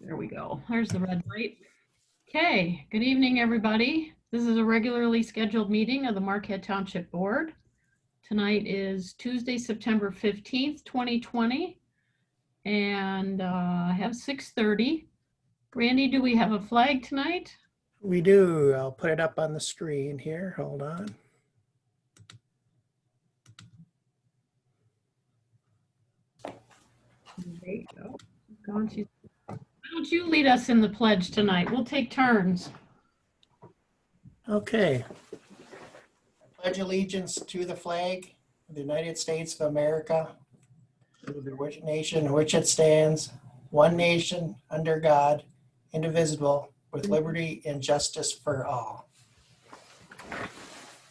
There we go. There's the red light. Okay, good evening, everybody. This is a regularly scheduled meeting of the Marquette Township Board. Tonight is Tuesday, September 15th, 2020, and I have 6:30. Randy, do we have a flag tonight? We do. I'll put it up on the screen here. Hold on. There you go. Why don't you lead us in the pledge tonight? We'll take turns. Okay. I pledge allegiance to the flag of the United States of America, to the nation in which it stands, one nation, under God, indivisible, with liberty and justice for all.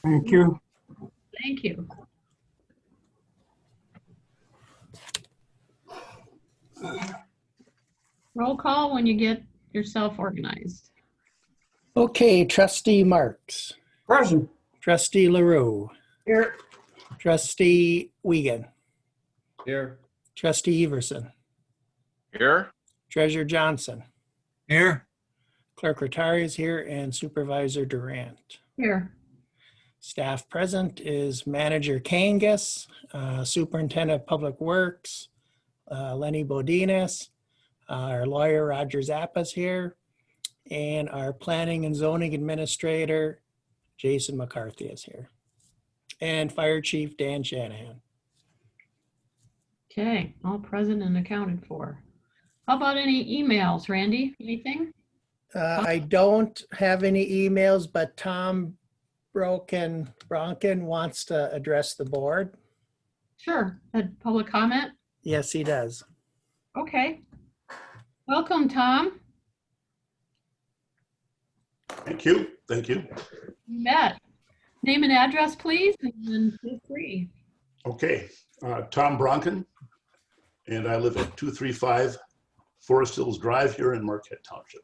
Thank you. Thank you. Roll call when you get yourself organized. Okay, Trustee Marks. Present. Trustee LaRue. Here. Trustee Wiegand. Here. Trustee Everson. Here. Treasurer Johnson. Here. Clerk Rattari is here, and Supervisor Durant. Here. Staff present is Manager Kangas, Superintendent of Public Works, Lenny Bodinas, our lawyer Roger Zappa's here, and our Planning and Zoning Administrator Jason McCarthy is here, and Fire Chief Dan Shanahan. Okay, all present and accounted for. How about any emails, Randy? Anything? I don't have any emails, but Tom Bronken wants to address the board. Sure. A public comment? Yes, he does. Okay. Welcome, Tom. Thank you. Thank you. You bet. Name and address, please, and then feel free. Okay. Tom Bronken, and I live at 235 Forest Hills Drive here in Marquette Township.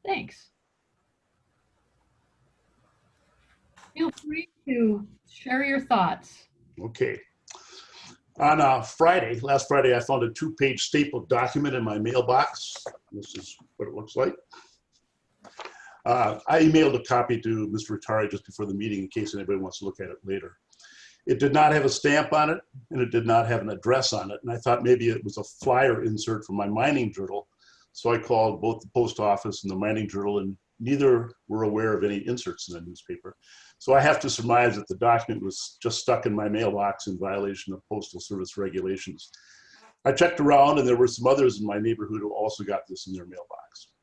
Thanks. Feel free to share your thoughts. Okay. On last Friday, I found a 2-page stapled document in my mailbox. This is what it looks like. I emailed a copy to Mr. Rattari just before the meeting in case anybody wants to look at it later. It did not have a stamp on it, and it did not have an address on it. And I thought maybe it was a flyer insert from my mining journal. So I called both the post office and the mining journal, and neither were aware of any inserts in the newspaper. So I have to surmise that the document was just stuck in my mailbox in violation of Postal Service regulations. I checked around, and there were some others in my neighborhood who also got this in their mailbox.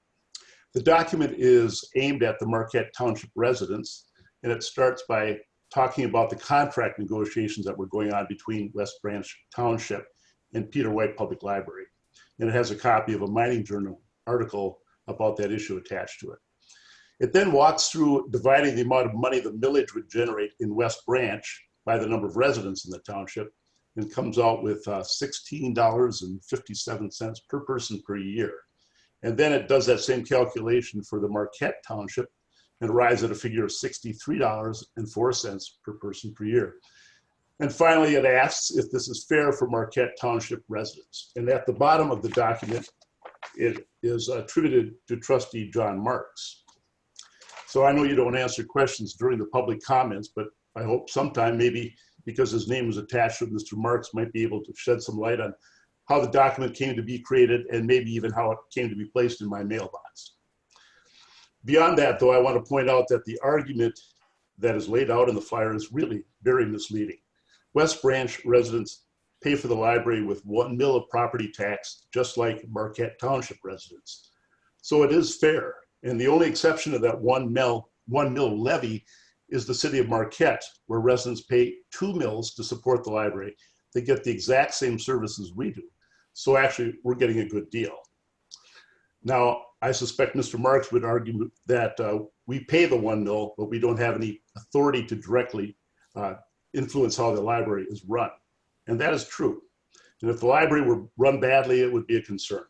The document is aimed at the Marquette Township residents, and it starts by talking about the contract negotiations that were going on between West Branch Township and Peter White Public Library. And it has a copy of a mining journal article about that issue attached to it. It then walks through dividing the amount of money the millage would generate in West Branch by the number of residents in the township, and comes out with $16.57 per person per year. And then it does that same calculation for the Marquette Township and arrives at a figure of $63.04 per person per year. And finally, it asks if this is fair for Marquette Township residents. And at the bottom of the document, it is attributed to Trustee John Marks. So I know you don't answer questions during the public comments, but I hope sometime, maybe because his name is attached to it, Mr. Marks might be able to shed some light on how the document came to be created and maybe even how it came to be placed in my mailbox. Beyond that, though, I want to point out that the argument that is laid out in the flyer is really very misleading. West Branch residents pay for the library with 1 mil of property tax, just like Marquette Township residents. So it is fair. And the only exception to that 1 mil levy is the city of Marquette, where residents pay 2 mils to support the library. They get the exact same services we do. So actually, we're getting a good deal. Now, I suspect Mr. Marks would argue that we pay the 1 mil, but we don't have any authority to directly influence how the library is run. And that is true. And if the library were run badly, it would be a concern.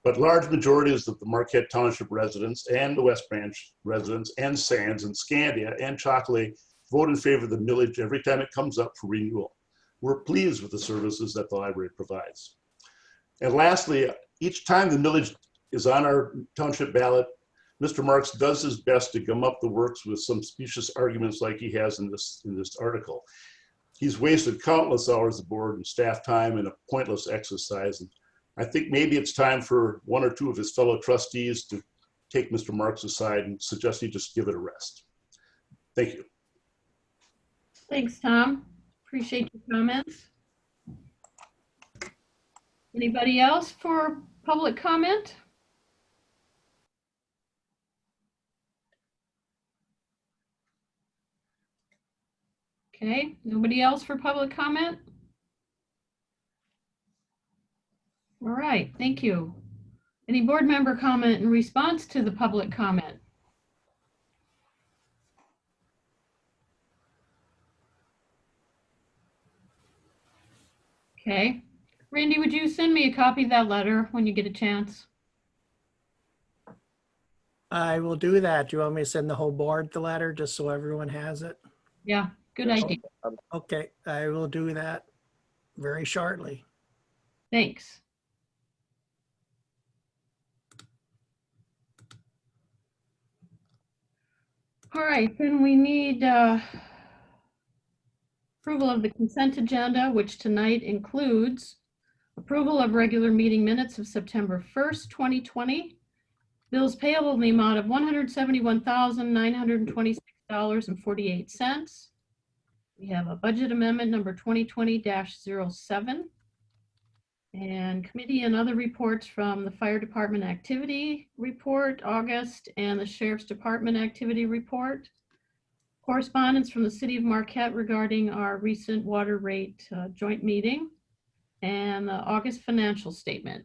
But large majorities of the Marquette Township residents and the West Branch residents and Sands and Scandia and Chocolate vote in favor of the millage every time it comes up for renewal. We're pleased with the services that the library provides. And lastly, each time the millage is on our township ballot. Mr. Marks does his best to gum up the works with some specious arguments like he has in this article. He's wasted countless hours of board and staff time in a pointless exercise. And I think maybe it's time for one or two of his fellow trustees to take Mr. Marks aside and suggest he just give it a rest. Thank you. Thanks, Tom. Appreciate your comments. Anybody else for public comment? Okay, nobody else for public comment? All right, thank you. Any board member comment in response to the public comment? Okay. Randy, would you send me a copy of that letter when you get a chance? I will do that. Do you want me to send the whole board the letter just so everyone has it? Yeah, good idea. Okay, I will do that very shortly. Thanks. All right, then we need approval of the consent agenda, which tonight includes approval of regular meeting minutes of September 1st, 2020. Bills payable in the amount of $171,926.48. We have a budget amendment number 2020-07. And committee and other reports from the Fire Department Activity Report, August, and the Sheriff's Department Activity Report. Correspondence from the City of Marquette regarding our recent water rate joint meeting, and the August financial statement.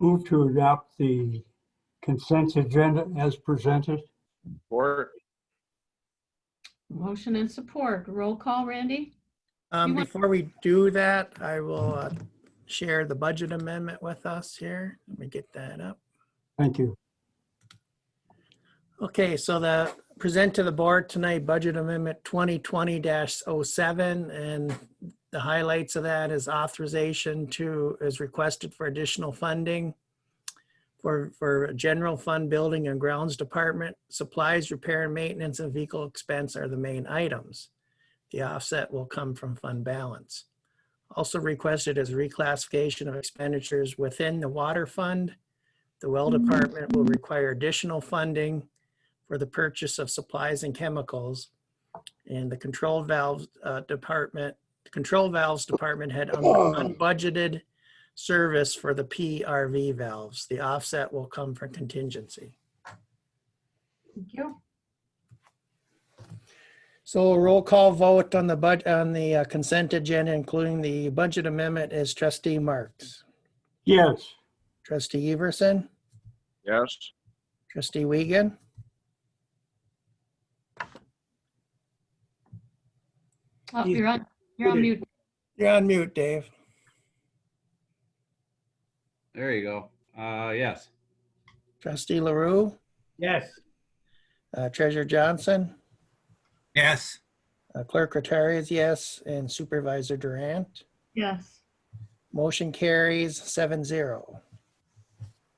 Move to adopt the consent agenda as presented. Support. Motion and support. Roll call, Randy? Before we do that, I will share the budget amendment with us here. Let me get that up. Thank you. Okay, so the present to the board tonight, budget amendment 2020-07, and the highlights of that is authorization is requested for additional funding for general fund, building and grounds department. Supplies, repair and maintenance, and vehicle expense are the main items. The offset will come from fund balance. Also requested is reclassification of expenditures within the water fund. The well department will require additional funding for the purchase of supplies and chemicals. And the control valves department had unbudgeted service for the PRV valves. The offset will come from contingency. Thank you. So a roll call vote on the consent agenda, including the budget amendment, is Trustee Marks, Yes. Trustee Everson, Yes. Trustee Wiegand, Oh, you're on mute. you're on mute, Dave. There you go. Yes. Trustee LaRue, Yes. Treasurer Johnson, Yes. Clerk Rattari is yes, and Supervisor Durant. Yes. Motion carries 7-0.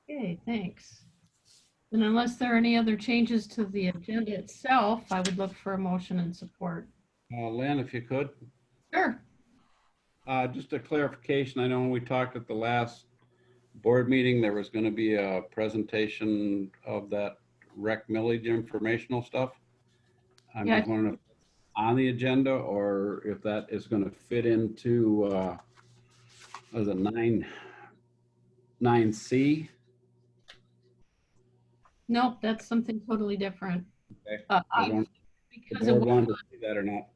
Okay, thanks. And unless there are any other changes to the agenda itself, I would look for a motion and support. Lynn, if you could, Sure. just a clarification. I know when we talked at the last board meeting, there was going to be a presentation of that rec millage informational stuff. I'm Yeah. just wondering if it's on the agenda or if that is going to fit into was it 9C? Nope, that's something totally different. Okay. The Because it board was, wanted to see that or not?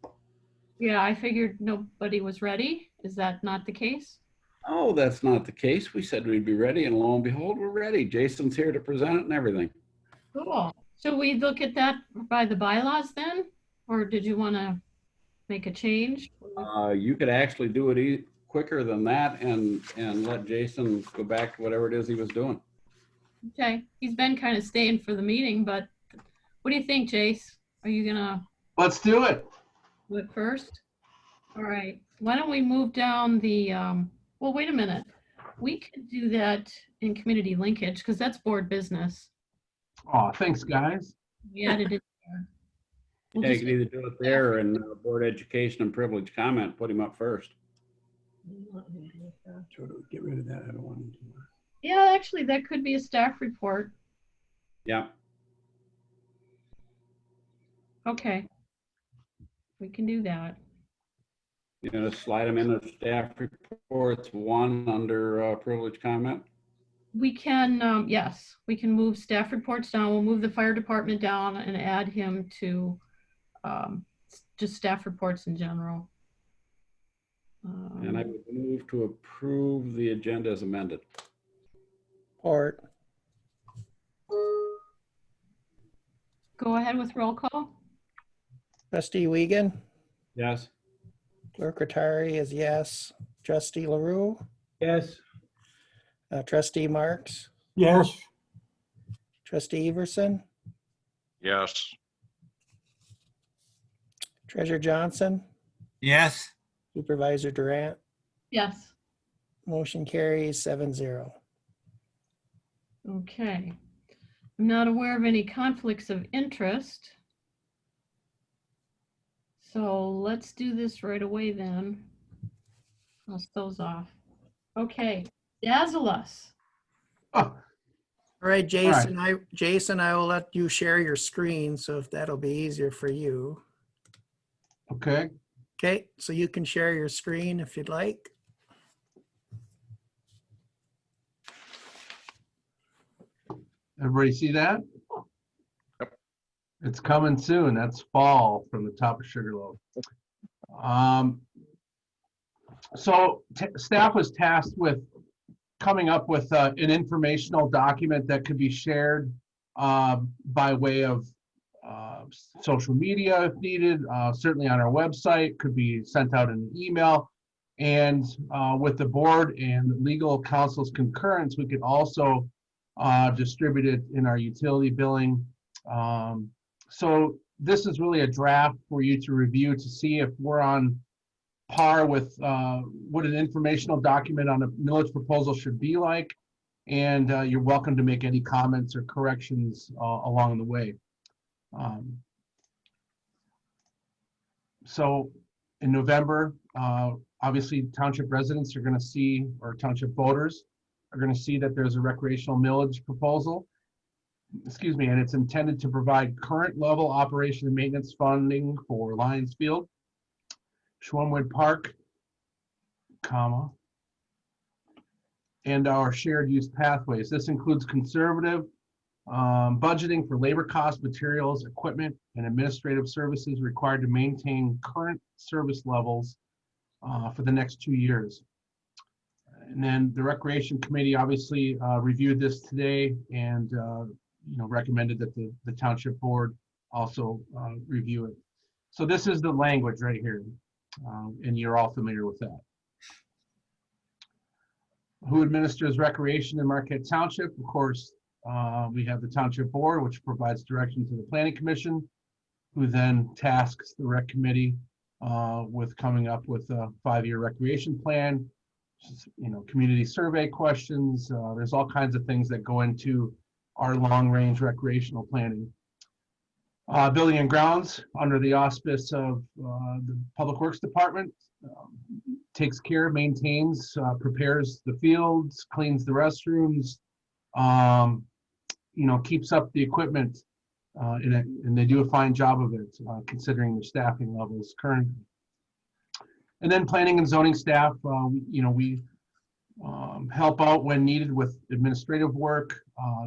yeah, I figured nobody was ready. Is that not the case? Oh, that's not the case. We said we'd be ready, and lo and behold, we're ready. Jason's here to present it and everything. Cool. Should we look at that by the bylaws then? Or did you want to make a change? You could actually do it quicker than that and let Jason go back to whatever it is he was doing. Okay, he's been kind of staying for the meeting, but what do you think, Jace? Are you gonna Let's do it. do it first? All right, why don't we move down the, well, wait a minute. We could do that in community linkage because that's board business. Oh, thanks, guys. We added it there. We'll Yeah, you just can either do it there and board education and privilege comment, put him up first. Get rid of that. I don't want to do that. Yeah, actually, that could be a staff report. Yeah, Okay. We can do that. you're gonna slide them into staff reports, one under privilege comment. We can, yes, we can move staff reports down. We'll move the fire department down and add him to just staff reports in general. And I would move to approve the agenda as amended. Support. Go ahead with roll call. Trustee Wiegand, Yes. Clerk Rattari is yes. Trustee LaRue, Yes. Trustee Marks, Yes. Trustee Everson, Yes. Treasurer Johnson, Yes. Supervisor Durant. Yes. Motion carries 7-0. Okay. I'm not aware of any conflicts of interest. So let's do this right away then. Cross those off. Okay, dazzle us. Oh, All right, Jason, I will let you share your screen, so if that'll be easier for you. okay. Okay, so you can share your screen if you'd like. Everybody see that? Yep. It's coming soon. That's fall from the top of Sugarloaf. So staff was tasked with coming up with an informational document that could be shared by way of social media if needed, certainly on our website, could be sent out in an email. And with the board and legal counsel's concurrence, we could also distribute it in our utility billing. So this is really a draft for you to review to see if we're on par with what an informational document on a millage proposal should be like. And you're welcome to make any comments or corrections along the way. So in November, obviously township residents are going to see, or township voters are going to see that there's a recreational millage proposal. Excuse me, and it's intended to provide current level operation and maintenance funding for Lions Field, Schwamwood Park, and our shared use pathways. This includes conservative budgeting for labor costs, materials, equipment, and administrative services required to maintain current service levels for the next 2 years. And then the Recreation Committee obviously reviewed this today and recommended that the Township Board also review it. So this is the language right here, and you're all familiar with that. Who administers recreation in Marquette Township? Of course, we have the Township Board, which provides direction to the Planning Commission, who then tasks the Rec Committee with coming up with a 5-year recreation plan, community survey questions. There's all kinds of things that go into our long-range recreational planning. Building and Grounds, under the auspice of the Public Works Department, takes care, maintains, prepares the fields, cleans the restrooms, keeps up the equipment, and they do a fine job of it, considering their staffing levels currently. And then planning and zoning staff, we help out when needed with administrative work,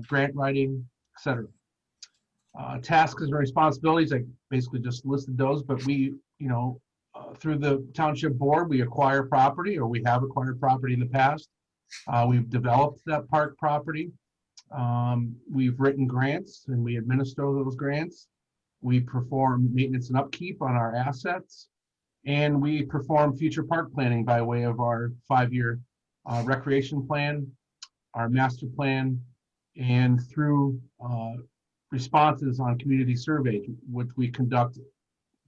grant writing, etc. Tasks and responsibilities, I basically just listed those, but we, through the Township Board, we acquire property, or we have acquired property in the past. We've developed that park property. We've written grants and we administer those grants. We perform maintenance and upkeep on our assets. And we perform future park planning by way of our 5-year recreation plan, our master plan, and through responses on community surveys, which we conduct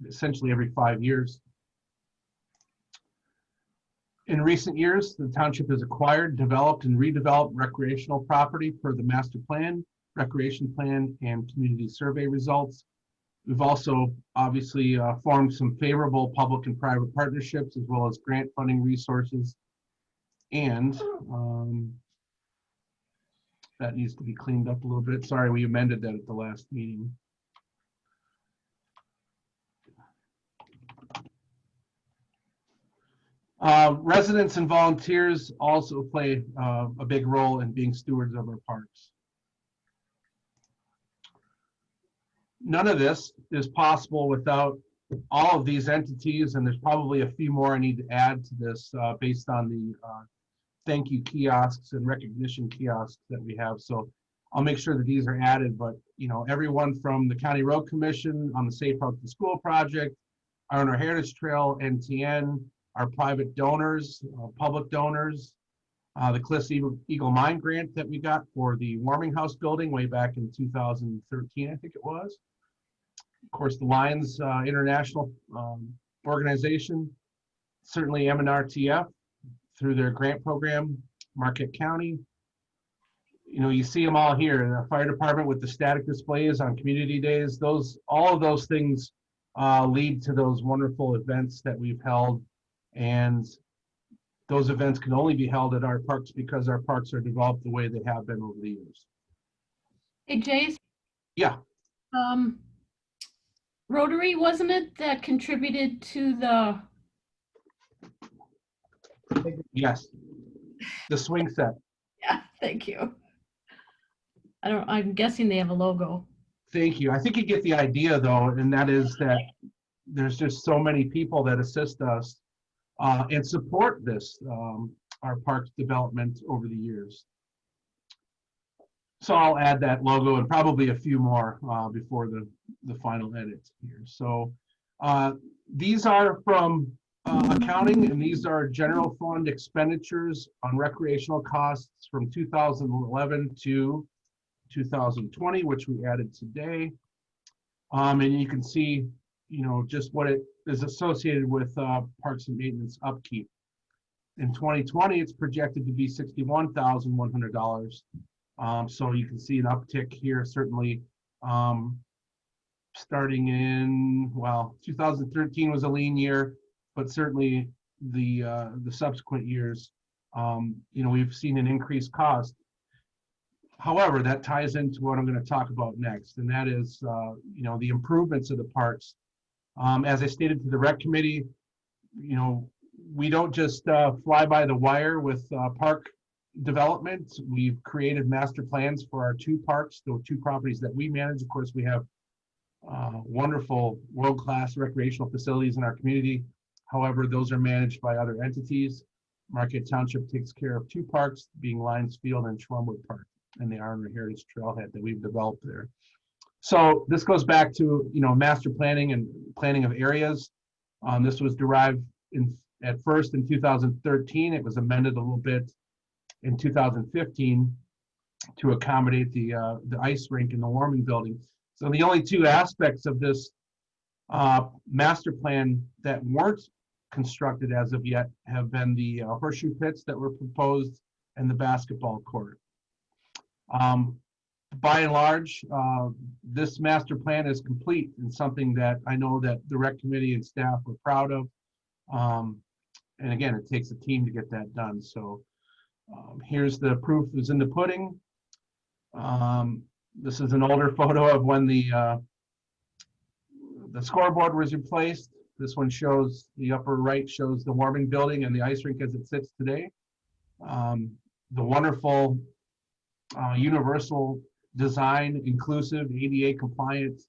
essentially every 5 years. In recent years, the township has acquired, developed, and redeveloped recreational property per the master plan, recreation plan, and community survey results. We've also obviously formed some favorable public and private partnerships, as well as grant funding resources. And that needs to be cleaned up a little bit. Sorry, we amended that at the last meeting. Residents and volunteers also play a big role in being stewards of our parks. None of this is possible without all of these entities, and there's probably a few more I need to add to this based on the thank you kiosks and recognition kiosks that we have. So I'll make sure that these are added, but you know, everyone from the County Road Commission on the Safe Route to School project, on our Heritage Trail, NTN, our private donors, public donors, the Cliffs Eagle Mine grant that we got for the warming house building way back in 2013, I think it was. Of course, the Lions International organization, certainly MNRTF through their grant program, Marquette County. You know, you see them all here. The fire department with the static displays on community days. All of those things lead to those wonderful events that we've held. And those events can only be held at our parks because our parks are developed the way they have been over the years. Hey, Jace. Yeah. Rotary, wasn't it, that contributed to the... Yes. The swing set. Yeah, thank you. I'm guessing they have a logo. Thank you. I think you get the idea though, and that is that there's just so many people that assist us and support this, our parks development over the years. So I'll add that logo and probably a few more before the final edit here. So these are from accounting, and these are general fund expenditures on recreational costs from 2011 to 2020, which we added today. And you can see, you know, just what it is associated with parks and maintenance upkeep. In 2020, it's projected to be $61,100. So you can see an uptick here, certainly starting in, well, 2013 was a lean year, but certainly the subsequent years, you know, we've seen an increased cost. However, that ties into what I'm going to talk about next, and that is, you know, the improvements of the parks. As I stated to the rec committee, you know, we don't just fly by the wire with park development. We've created master plans for our two parks, the two properties that we manage. Of course, we have wonderful world-class recreational facilities in our community. However, those are managed by other entities. Marquette Township takes care of two parks, being Lions Field and Schwemmwood Park, and the Armory Heritage Trailhead that we've developed there. So this goes back to, you know, master planning and planning of areas. This was derived at first in 2013. It was amended a little bit in 2015 to accommodate the ice rink in the warming building. So the only two aspects of this master plan that weren't constructed as of yet have been the horseshoe pits that were proposed and the basketball court. By and large, this master plan is complete and something that I know that the rec committee and staff were proud of. And again, it takes a team to get that done. So here's the proof is in the pudding. This is an older photo of when the scoreboard was replaced. This one shows, the upper right shows the warming building and the ice rink as it sits today. The wonderful universal design, inclusive, ADA compliant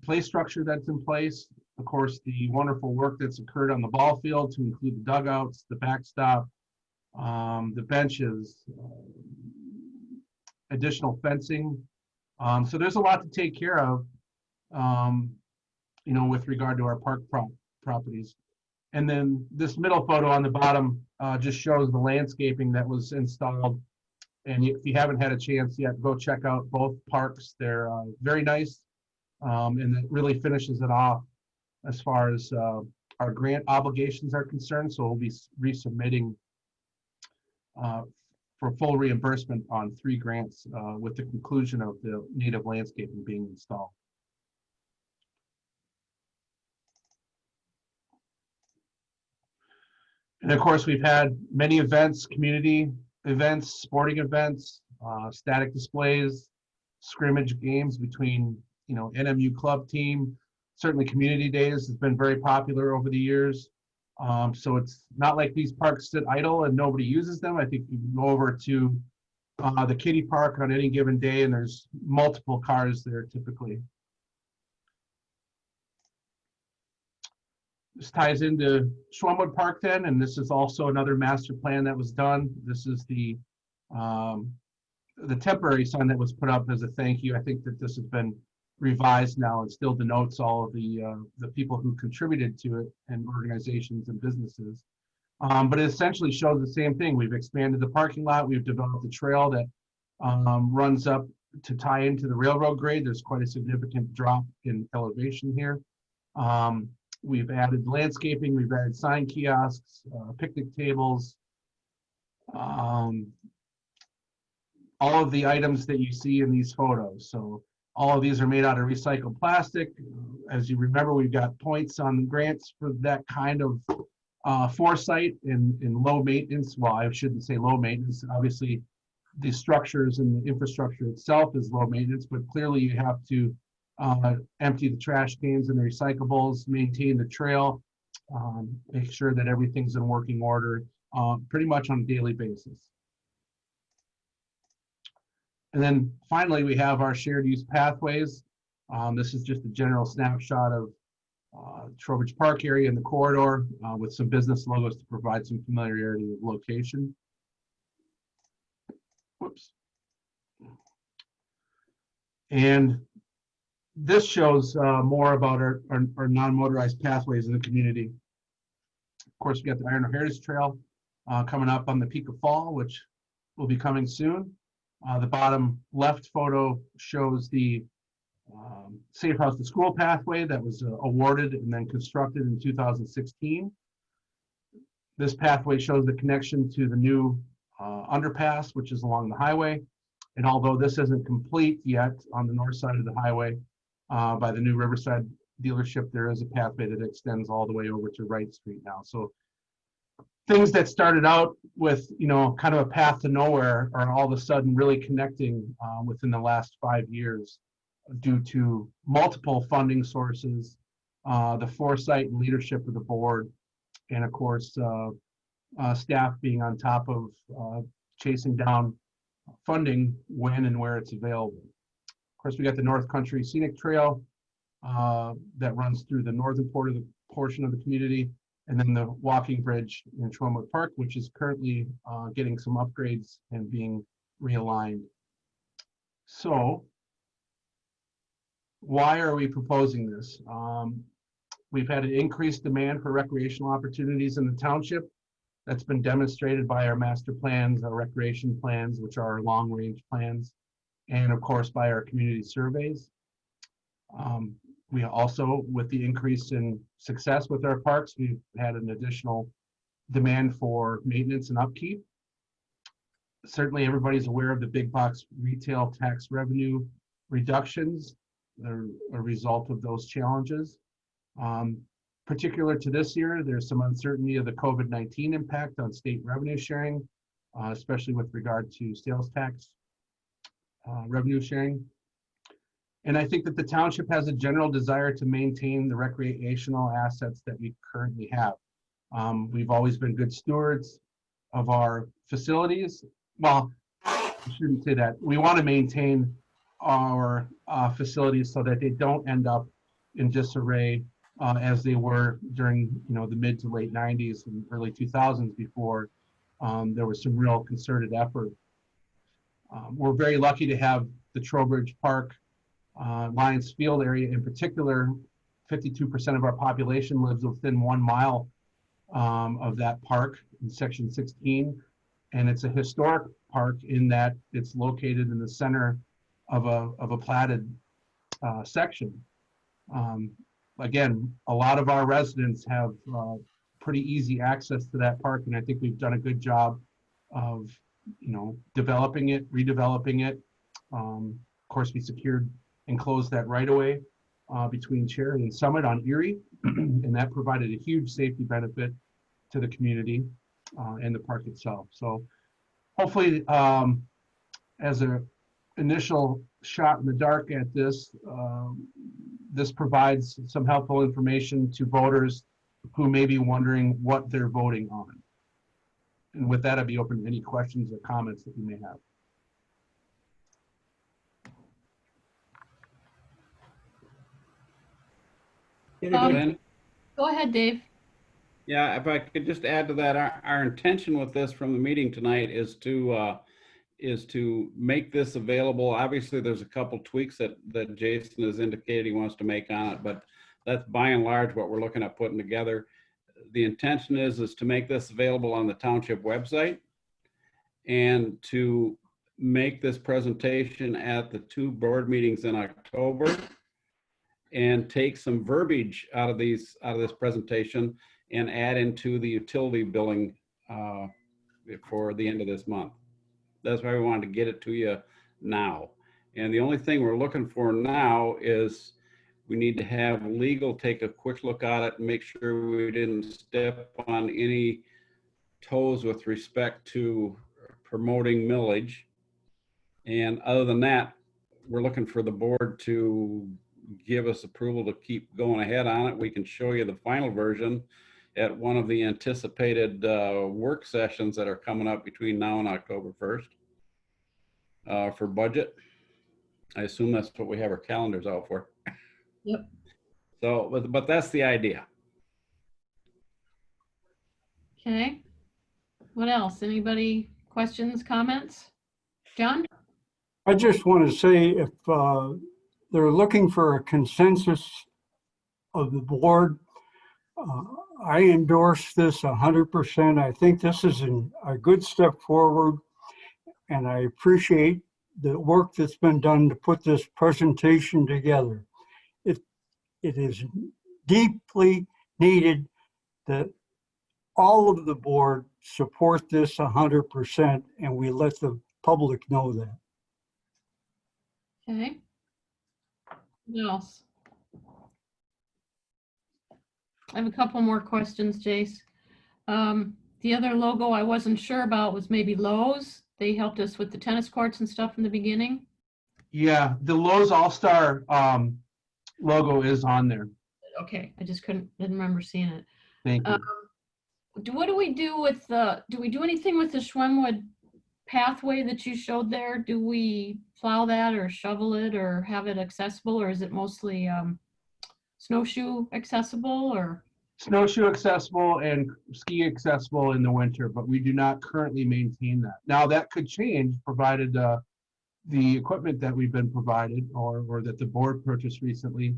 play structure that's in place. Of course, the wonderful work that's occurred on the ball field to include the dugouts, the backstop, the benches, additional fencing. So there's a lot to take care of, you know, with regard to our park properties. And then this middle photo on the bottom just shows the landscaping that was installed. And if you haven't had a chance yet, go check out both parks. They're very nice, and it really finishes it off as far as our grant obligations are concerned. So we'll be resubmitting for full reimbursement on 3 grants with the conclusion of the native landscaping being installed. And of course, we've had many events, community events, sporting events, static displays, scrimmage games between, NMU club team. Certainly community days has been very popular over the years. So it's not like these parks sit idle and nobody uses them. I think you can go over to the kiddie park on any given day and there's multiple cars there typically. This ties into Schwumwood Park then, and this is also another master plan that was done. This is the temporary sign that was put up as a thank you. I think that this has been revised now and still denotes all of the people who contributed to it and organizations and businesses. But it essentially shows the same thing. We've expanded the parking lot. We've developed a trail that runs up to tie into the railroad grade. There's quite a significant drop in elevation here. We've added landscaping, we've added sign kiosks, picnic tables, all of the items that you see in these photos. So all of these are made out of recycled plastic. As you remember, we've got points on grants for that kind of foresight in low maintenance. Well, I shouldn't say low maintenance. Obviously, the structures and the infrastructure itself is low maintenance, but clearly you have to empty the trash cans and the recyclables, maintain the trail, make sure that everything's in working order pretty much on a daily basis. And then finally, we have our shared use pathways. This is just a general snapshot of Trowbridge Park area in the corridor with some business logos to provide some familiarity with location. Whoops. And this shows more about our non-motorized pathways in the community. Of course, we got the Iron Heritage Trail coming up on the peak of fall, which will be coming soon. The bottom left photo shows the Safe House to School pathway that was awarded and then constructed in 2016. This pathway shows the connection to the new underpass, which is along the highway. And although this isn't complete yet on the north side of the highway, by the new Riverside dealership, there is a pathway that extends all the way over to Wright Street now. So things that started out with, kind of a path to nowhere are all of a sudden really connecting within the last 5 years due to multiple funding sources, the foresight and leadership of the board, and of course, staff being on top of chasing down funding when and where it's available. Of course, we got the North Country Scenic Trail that runs through the northern portion of the community, and then the walking bridge in Schwumwood Park, which is currently getting some upgrades and being realigned. So, why are we proposing this? We've had an increased demand for recreational opportunities in the township. That's been demonstrated by our master plans, our recreation plans, which are our long-range plans, and of course by our community surveys. We also, with the increase in success with our parks, we've had an additional demand for maintenance and upkeep. Certainly everybody's aware of the big box retail tax revenue reductions that are a result of those challenges. Particular to this year, there's some uncertainty of the COVID-19 impact on state revenue sharing, especially with regard to sales tax revenue sharing. And I think that the township has a general desire to maintain the recreational assets that we currently have. We've always been good stewards of our facilities. Well, I shouldn't say that. We want to maintain our facilities so that they don't end up in disarray as they were during the mid to late 90s and early 2000s before there was some real concerted effort. We're very lucky to have the Trowbridge Park Lions Field area in particular. 52% of our population lives within 1 mile of that park in section 16, and it's a historic park in that it's located in the center of a platted section. again, a lot of our residents have pretty easy access to that park, and I think we've done a good job of, developing it, redeveloping it. Of course, we secured and closed that right away between Cherry and Summit on Erie, and that provided a huge safety benefit to the community and the park itself. So hopefully, as an initial shot in the dark at this, this provides some helpful information to voters who may be wondering what they're voting on. And with that, I'd be open to any questions or comments that you may have. Glenn? Go ahead, Dave. Yeah, if I could just add to that, our intention with this from the meeting tonight is to make this available. Obviously, there's a couple tweaks that Jason has indicated he wants to make on it, but that's by and large what we're looking at putting together. The intention is to make this available on the township website and to make this presentation at the 2 board meetings in October and take some verbiage out of this presentation and add into the utility billing for the end of this month. That's why we wanted to get it to you now. And the only thing we're looking for now is we need to have legal take a quick look at it and make sure we didn't step on any toes with respect to promoting millage. And other than that, we're looking for the board to give us approval to keep going ahead on it. We can show you the final version at one of the anticipated work sessions that are coming up between now and October 1st for budget. I assume that's what we have our calendars out for. Yep. So, but that's the idea. Okay. What else? Anybody questions, comments? John? I just want to say if they're looking for a consensus of the board, I endorse this 100%. I think this is a good step forward, and I appreciate the work that's been done to put this presentation together. It is deeply needed that all of the board support this 100%, and we let the public know that. Okay. What else? I have a couple more questions, Jace. The other logo I wasn't sure about was maybe Lowe's. They helped us with the tennis courts and stuff in the beginning. Yeah, the Lowe's All-Star logo is on there. Okay, I just didn't remember seeing it. Thank you. What do we do with do we do anything with the Schwemmwood pathway that you showed there? Do we plow that or shovel it or have it accessible, or is it mostly snowshoe accessible or? Snowshoe accessible and ski accessible in the winter, but we do not currently maintain that. Now that could change provided the equipment that we've been provided or that the board purchased recently.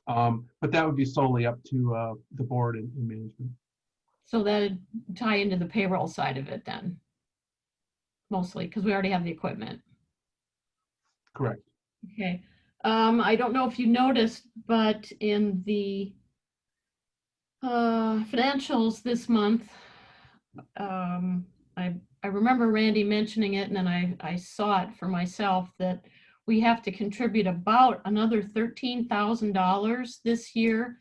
But that would be solely up to the board and management. So that'd tie into the payroll side of it then, mostly, because we already have the equipment. Correct. Okay. I don't know if you noticed, but in the financials this month, I remember Randy mentioning it, and then I saw it for myself that we have to contribute about another $13,000 this year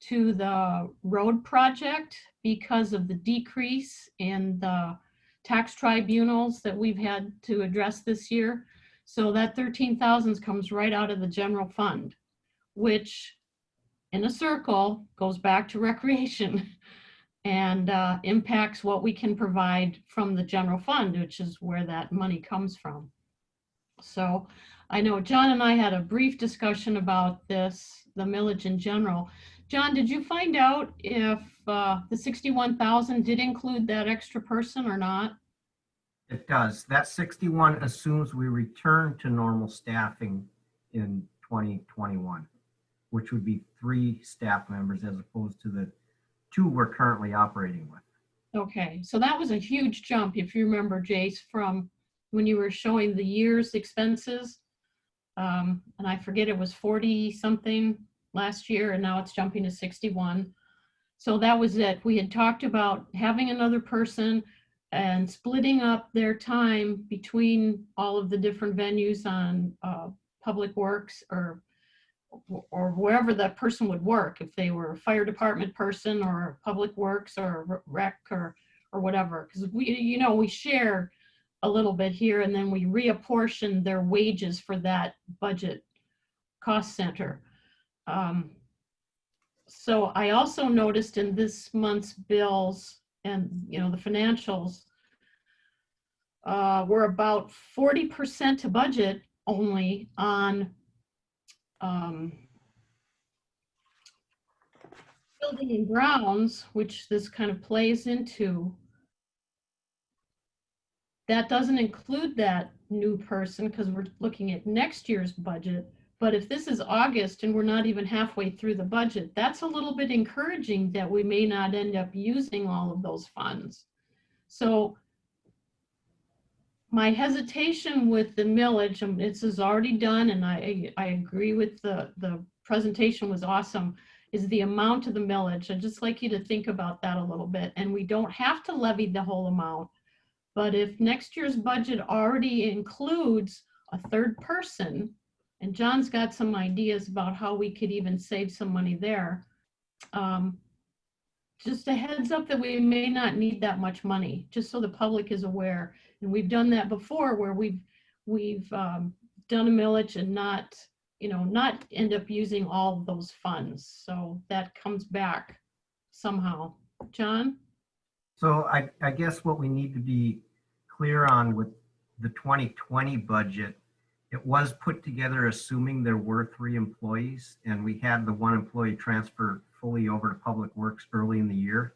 to the road project because of the decrease in the tax tribunals that we've had to address this year. So that 13,000 comes right out of the general fund, which in a circle goes back to recreation and impacts what we can provide from the general fund, which is where that money comes from. So I know John and I had a brief discussion about this, the millage in general. John, did you find out if the 61,000 did include that extra person or not? It does. That 61 assumes we return to normal staffing in 2021, which would be 3 staff members as opposed to the 2 we're currently operating with. Okay, so that was a huge jump, if you remember, Jace, from when you were showing the year's expenses. And I forget, it was 40 something last year, and now it's jumping to 61. So that was it. We had talked about having another person and splitting up their time between all of the different venues on Public Works or wherever that person would work, if they were a fire department person or Public Works or rec or whatever, because we share a little bit here, and then we reapportion their wages for that budget cost center. So I also noticed in this month's bills and the financials, we're about 40% to budget only on building and grounds, which this kind of plays into. That doesn't include that new person because we're looking at next year's budget. But if this is August and we're not even halfway through the budget, that's a little bit encouraging that we may not end up using all of those funds. So my hesitation with the millage, and this is already done, and I agree with the presentation was awesome, is the amount of the millage. I'd just like you to think about that a little bit. And we don't have to levy the whole amount. But if next year's budget already includes a third person, and John's got some ideas about how we could even save some money there, just a heads up that we may not need that much money, just so the public is aware. And we've done that before where we've done a millage and not end up using all of those funds. So that comes back somehow. John? So I guess what we need to be clear on with the 2020 budget, it was put together assuming there were 3 employees, and we had the 1 employee transfer fully over to Public Works early in the year.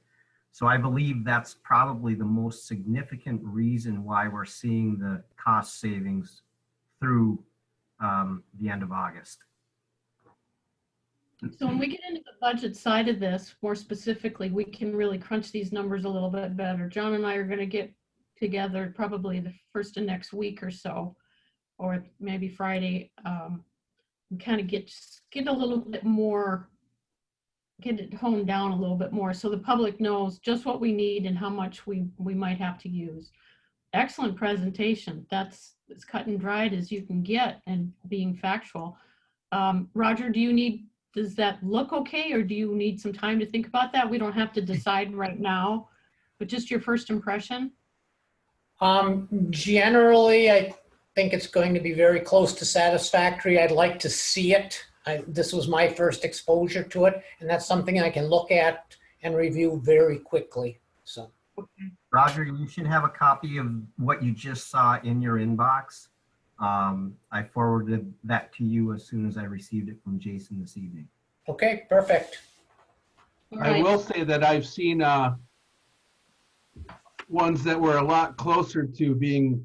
So I believe that's probably the most significant reason why we're seeing the cost savings through the end of August. So when we get into the budget side of this, more specifically, we can really crunch these numbers a little bit better. John and I are going to get together probably the first of next week or so, or maybe Friday, and kind of get a little bit more, get it honed down a little bit more so the public knows just what we need and how much we might have to use. Excellent presentation. That's as cut and dried as you can get and being factual. Roger, does that look okay, or do you need some time to think about that? We don't have to decide right now, but just your first impression. Generally, I think it's going to be very close to satisfactory. I'd like to see it. This was my first exposure to it, and that's something I can look at and review very quickly. So, Roger, you should have a copy of what you just saw in your inbox. I forwarded that to you as soon as I received it from Jason this evening. okay, perfect. All I right. will say that I've seen ones that were a lot closer to being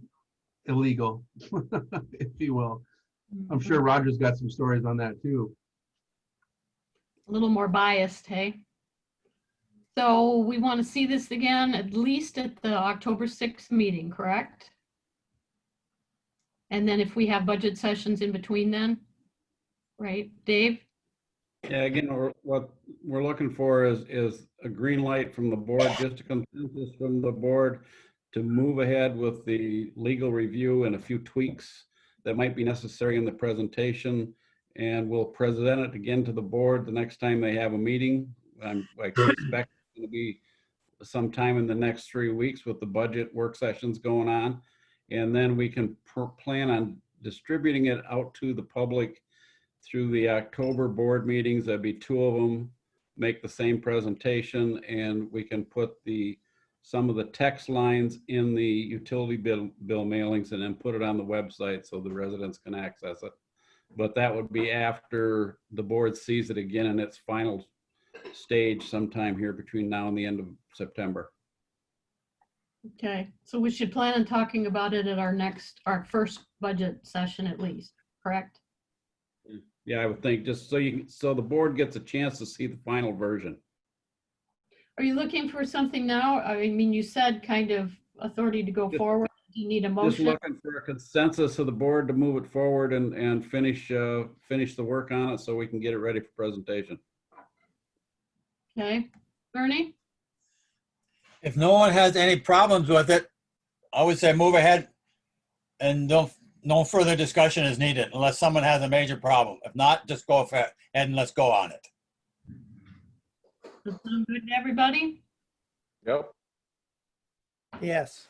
illegal, if you will. I'm sure Roger's got some stories on that too. A little more biased, hey? So we want to see this again, at least at the October 6th meeting, correct? And then if we have budget sessions in between then, right? Dave? Yeah, again, what we're looking for is a green light from the board, just a consensus from the board to move ahead with the legal review and a few tweaks that might be necessary in the presentation. And we'll present it again to the board the next time they have a meeting. I expect it's going to be sometime in the next 3 weeks with the budget work sessions going on. And then we can plan on distributing it out to the public through the October board meetings. That'd be 2 of them, make the same presentation, and we can put some of the text lines in the utility bill mailings and then put it on the website so the residents can access it. But that would be after the board sees it again in its final stage sometime here between now and the end of September. Okay, so we should plan on talking about it at our first budget session at least, correct? Yeah, I would think just so the board gets a chance to see the final version. Are you looking for something now? I mean, you said kind of authority to go forward. Do you need a Just motion? looking for a consensus of the board to move it forward and finish the work on it so we can get it ready for presentation. Okay, Bernie? If no one has any problems with it, I would say move ahead and no further discussion is needed unless someone has a major problem. If not, just go ahead and let's go on it. Does that sound good to everybody? Yep. Yes.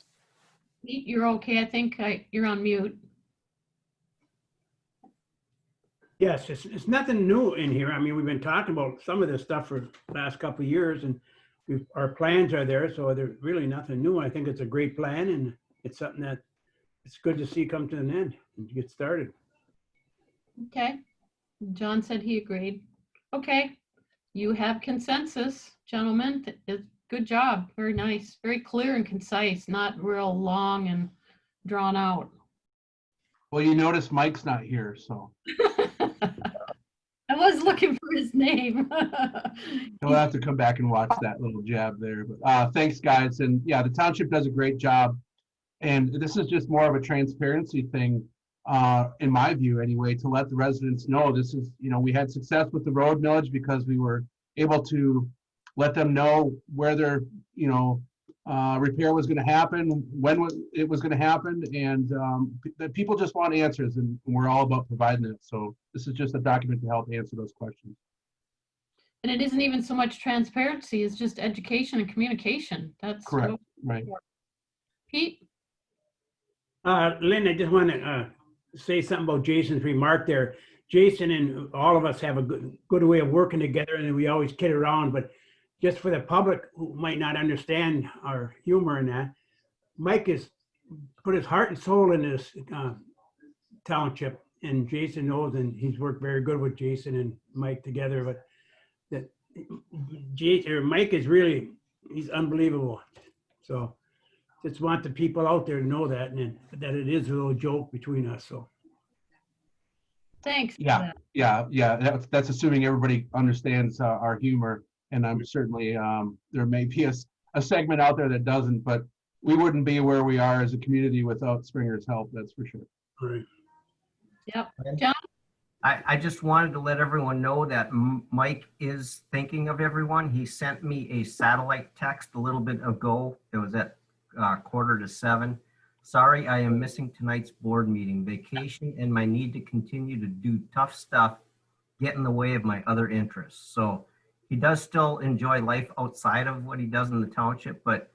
Pete, you're okay, I think. You're on mute. Yes, it's nothing new in here. I mean, we've been talking about some of this stuff for the last couple of years, and our plans are there, so there's really nothing new. I think it's a great plan, and it's something that it's good to see come to an end and to get started. Okay. John said he agreed. Okay. You have consensus, gentlemen. Good job. Very nice. Very clear and concise, not real long and drawn out. Well, you notice Mike's not here, so I was looking for his name. he'll have to come back and watch that little jab there. But thanks, guys. And yeah, the township does a great job. And this is just more of a transparency thing, in my view anyway, to let the residents know this is, we had success with the road millage because we were able to let them know where their, repair was going to happen, when it was going to happen. And that people just want answers, and we're all about providing it. So this is just a document to help answer those questions. And it isn't even so much transparency, it's just education and communication. That's Correct. Right. Pete? Lynn, I just want to say something about Jason's remark there. Jason and all of us have a good way of working together, and we always kid around, but just for the public who might not understand our humor in that, Mike has put his heart and soul in this township, and Jason knows, and he's worked very good with Jason and Mike together, but Mike is really, he's unbelievable. So just want the people out there to know that, and that it is a little joke between us. So Thanks. for Yeah, that. yeah. That's assuming everybody understands our humor, and I'm certainly there may be a segment out there that doesn't, but we wouldn't be where we are as a community without Springer's help. That's for sure. right. Yep. John? I just wanted to let everyone know that Mike is thinking of everyone. He sent me a satellite text a little bit ago. It was at 6:45. Sorry, I am missing tonight's board meeting. Vacation and my need to continue to do tough stuff get in the way of my other interests. So he does still enjoy life outside of what he does in the township, but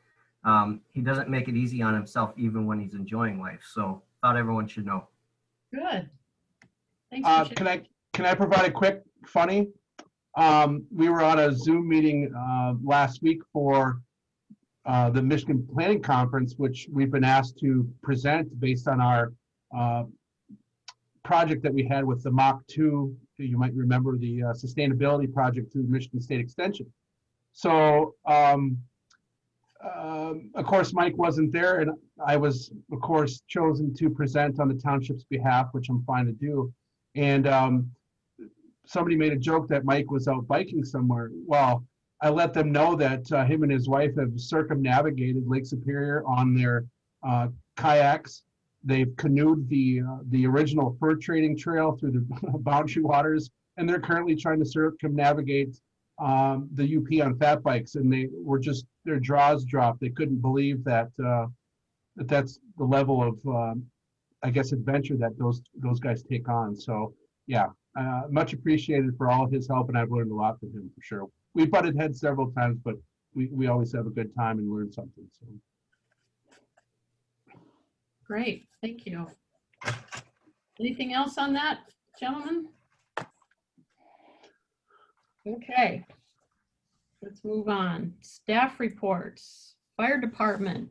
he doesn't make it easy on himself even when he's enjoying life. So thought everyone should know. Good. Thanks for sharing. Can I provide a quick funny? We were on a Zoom meeting last week for the Michigan Planning Conference, which we've been asked to present based on our project that we had with the Mach 2. You might remember the sustainability project through Michigan State Extension. So, of course, Mike wasn't there, and I was, of course, chosen to present on the township's behalf, which I'm fine to do. And somebody made a joke that Mike was out biking somewhere. Well, I let them know that him and his wife have circumnavigated Lake Superior on their kayaks. They've canoed the original fur trading trail through the Boundary Waters, and they're currently trying to circumnavigate the UP on fat bikes. And they were just, their jaws dropped. They couldn't believe that that's the level of, I guess, adventure that those guys take on. So yeah, much appreciated for all of his help, and I've learned a lot from him for sure. We butted heads several times, but we always have a good time and learn something. So. Great. Thank you. Anything else on that, gentlemen? Okay. Let's move on. Staff reports. Fire department.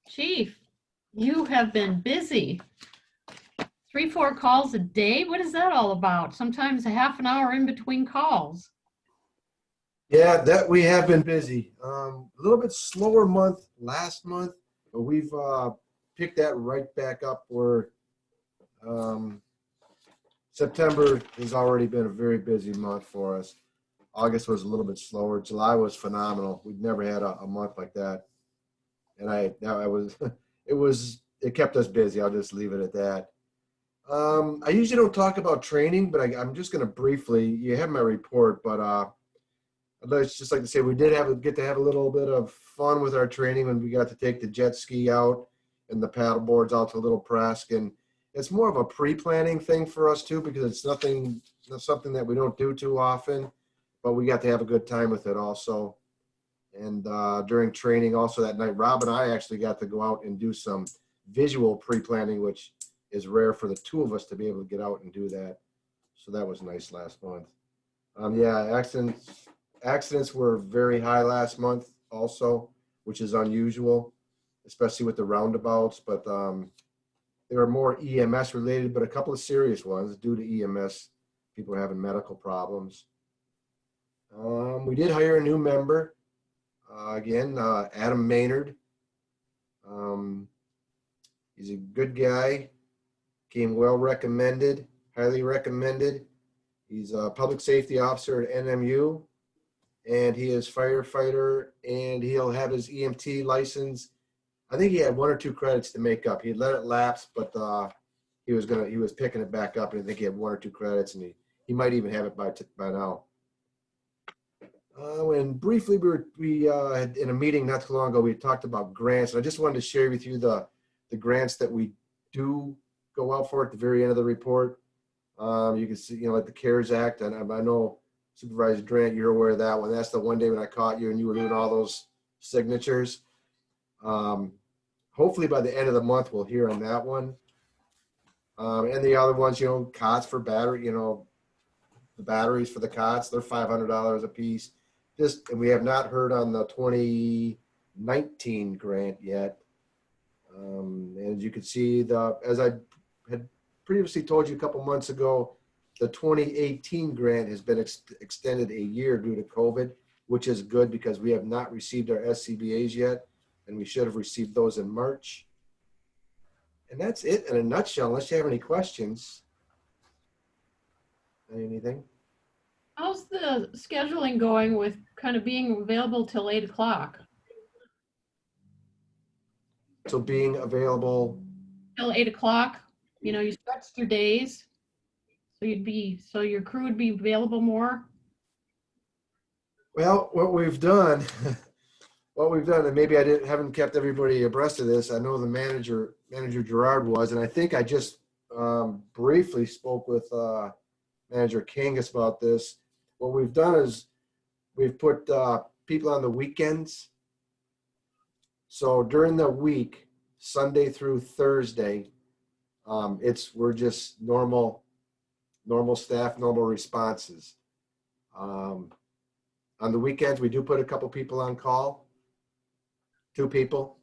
Chief, you have been busy. 3-4 calls a day? What is that all about? Sometimes a half an hour in between calls. Yeah, that we have been busy. A little bit slower month last month, but we've picked that right back up where September has already been a very busy month for us. August was a little bit slower. July was phenomenal. We've never had a month like that. And it it kept us busy. I'll just leave it at that. I usually don't talk about training, but I'm just going to briefly, you have my report, but I'd just like to say we did get to have a little bit of fun with our training when we got to take the jet ski out and the paddle boards out to Little Prask. And it's more of a pre-planning thing for us too, because it's something that we don't do too often, but we got to have a good time with it also. And during training also that night, Rob and I actually got to go out and do some visual pre-planning, which is rare for the two of us to be able to get out and do that. So that was nice last month. Yeah, accidents were very high last month also, which is unusual, especially with the roundabouts, but they were more EMS related, but a couple of serious ones due to EMS, people having medical problems. We did hire a new member, again, Adam Maynard. He's a good guy, came well recommended, highly recommended. He's a public safety officer at NMU, and he is firefighter, and he'll have his EMT license. I think he had 1 or 2 credits to make up. He let it lapse, but he was picking it back up, and I think he had 1 or 2 credits, and he might even have it by now. And briefly, we had in a meeting not too long ago, we talked about grants, and I just wanted to share with you the grants that we do go out for at the very end of the report. You can see, like the CARES Act, and I know Supervisor Durant, you're aware of that one. That's the one day when I caught you and you were doing all those signatures. Hopefully by the end of the month, we'll hear on that one. And the other ones, cots for battery, the batteries for the cots, they're $500 a piece. And we have not heard on the 2019 grant yet. And as you can see, as I had previously told you a couple months ago, the 2018 grant has been extended a year due to COVID, which is good because we have not received our SCBAs yet, and we should have received those in March. And that's it in a nutshell, unless you have any questions. Anything? How's the scheduling going with kind of being available till 8 o'clock? So being available Till 8 o'clock, you stretched your days. So your crew would be available more? Well, what we've done, and maybe I haven't kept everybody abreast of this. I know the manager Gerard was, and I think I just briefly spoke with Manager Kangas about this. What we've done is we've put people on the weekends. So during the week, Sunday through Thursday, we're just normal staff, normal responses. On the weekends, we do put a couple people on call, 2 people,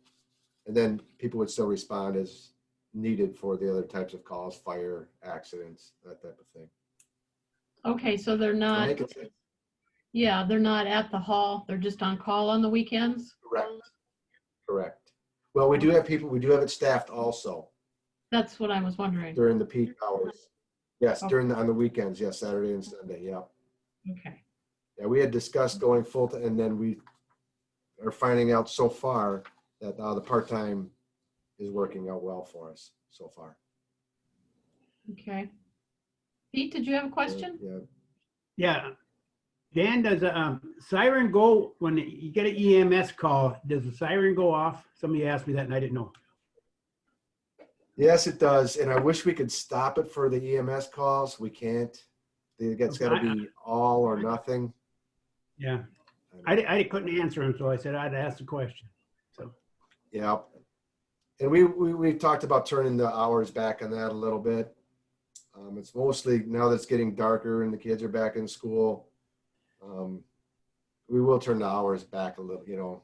and then people would still respond as needed for the other types of calls, fire, accidents, that type of thing. Okay, so they're not, they're not at the hall. They're just on call on the weekends? Correct. Well, we do have it staffed also. That's what I was wondering. During the peak hours. Yes, on the weekends, yes, Saturday and Sunday, yeah. Okay. Yeah, we had discussed going full time, and then we are finding out so far that the part-time is working out well for us so far. Okay. Pete, did you have a question? Yeah. Dan, does a siren go when you get an EMS call? Does the siren go off? Somebody asked me that and I didn't know. Yes, it does. And I wish we could stop it for the EMS calls. We can't. It's got to be all or nothing. Yeah. I couldn't answer him, so I said I'd ask the question. So. Yeah. And we talked about turning the hours back on that a little bit. It's mostly now that it's getting darker and the kids are back in school. We will turn the hours back a little,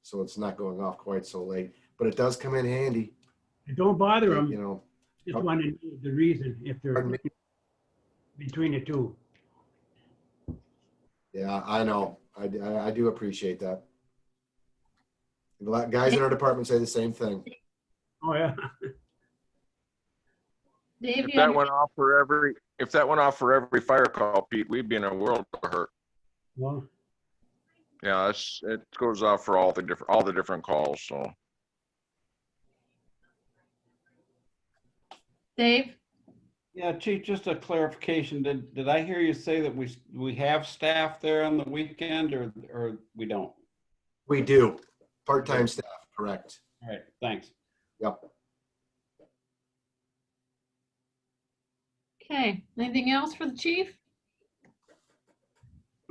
so it's not going off quite so late. But it does come in handy. Don't bother them. Just wanted to know the reason if they're between the two. Yeah, I know. I do appreciate that. A lot guys in our department say the same thing. Oh yeah. Dave, If that went off for every fire call, Pete, we'd be in a world of hurt. Well. Yeah, it goes off for all the different calls. So. Dave? Yeah, Chief, just a clarification. Did I hear you say that we have staff there on the weekend or we don't? We do. Part-time staff, correct. All right, thanks. Yep. Okay, anything else for the chief?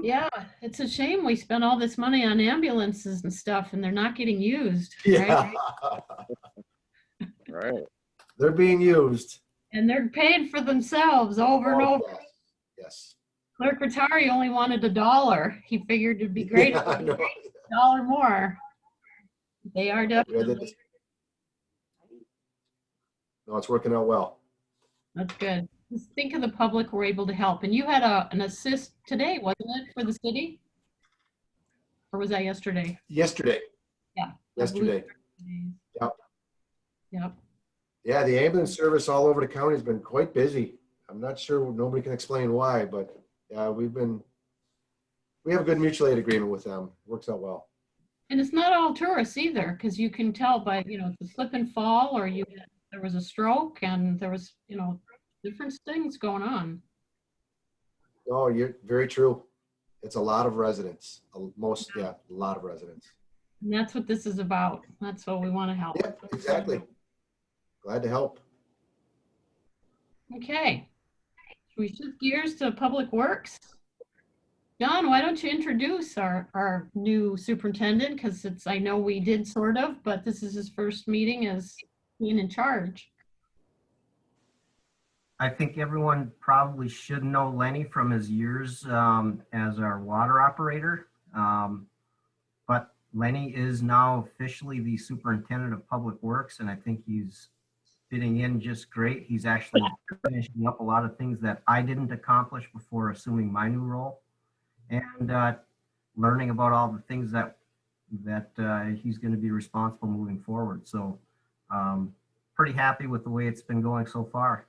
Yeah, it's a shame we spent all this money on ambulances and stuff and they're not getting used, right? Yeah. Right. They're being used. And they're paid for themselves over and Oh, over. yes. Clerk Rattari only wanted $1. He figured it'd be great Yeah, I if know. $1 more. They are We had definitely, to- No, it's working out well. that's good. Just think of the public were able to help. And you had an assist today, wasn't it, for the city? Or was that yesterday? Yesterday. Yeah. Yesterday. Yep. Yep. Yeah, the ambulance service all over the county has been quite busy. I'm not sure, nobody can explain why, but we have a good mutual aid agreement with them. Works out well. And it's not all tourists either, because you can tell by, the slip and fall, or there was a stroke and there was, different things going on. Oh, you're very true. It's a lot of residents, a lot of residents. And that's what this is about. That's what we want to help. Yep, exactly. Glad to help. Okay. Should we shift gears to Public Works? John, why don't you introduce our new superintendent? Because I know we did sort of, but this is his first meeting as being in charge. I think everyone probably should know Lenny from his years as our water operator. But Lenny is now officially the superintendent of Public Works, and I think he's fitting in just great. He's actually finishing up a lot of things that I didn't accomplish before assuming my new role, and learning about all the things that he's going to be responsible moving forward. So pretty happy with the way it's been going so far.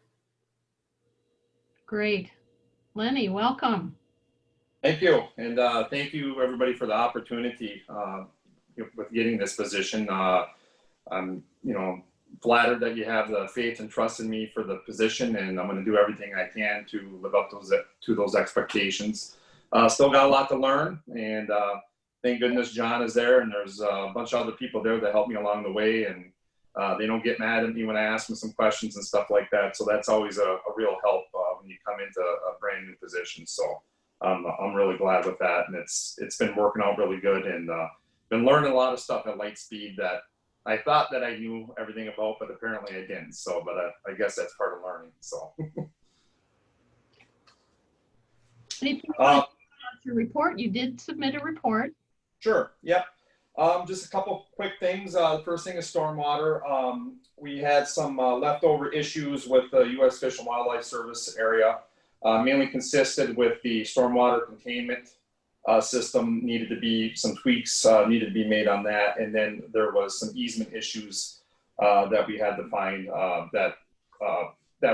Great. Lenny, welcome. Thank you. And thank you everybody for the opportunity with getting this position. I'm, flattered that you have the faith and trust in me for the position, and I'm going to do everything I can to live up to those expectations. Still got a lot to learn, and thank goodness John is there, and there's a bunch of other people there that help me along the way, and they don't get mad at me when I ask them some questions and stuff like that. So that's always a real help when you come into a brand new position. So I'm really glad with that, and it's been working out really good, and been learning a lot of stuff at light speed that I thought that I knew everything about, but apparently I didn't. So, but I guess that's part of learning. So. Anything about your report? You did submit a report. Sure. Yep. Just a couple quick things. The first thing is stormwater. We had some leftover issues with the U.S. Fish and Wildlife Service area. Mainly consisted with the stormwater containment system. Needed to be some tweaks needed to be made on that, and then there was some easement issues that we had to find that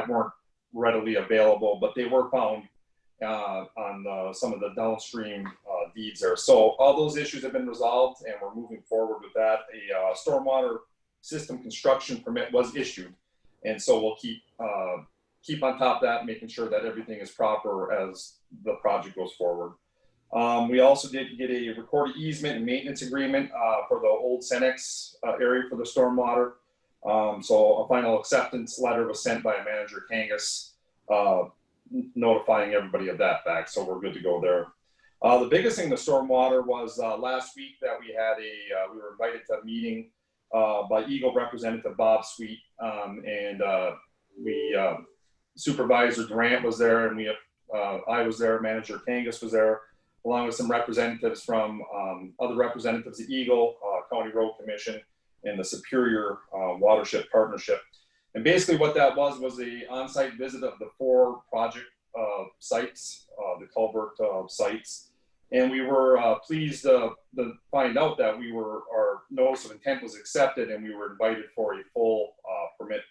weren't readily available, but they were found on some of the downstream deeds there. So all those issues have been resolved, and we're moving forward with that. A stormwater system construction permit was issued, and so we'll keep on top of that, making sure that everything is proper as the project goes forward. We also did get a recorded easement and maintenance agreement for the old Cenex area for the stormwater. So a final acceptance letter was sent by Manager Kangas notifying everybody of that fact. So we're good to go there. The biggest thing, the stormwater, was last week that we had we were invited to a meeting by Eagle Representative Bob Sweet, and Supervisor Durant was there, and I was there, Manager Kangas was there, along with some representatives from other representatives of Eagle, County Road Commission, and the Superior Watershed Partnership. And basically what that was a on-site visit of the 4 project sites, the culvert sites. And we were pleased to find out that our notice of intent was accepted, and we were invited for a full permit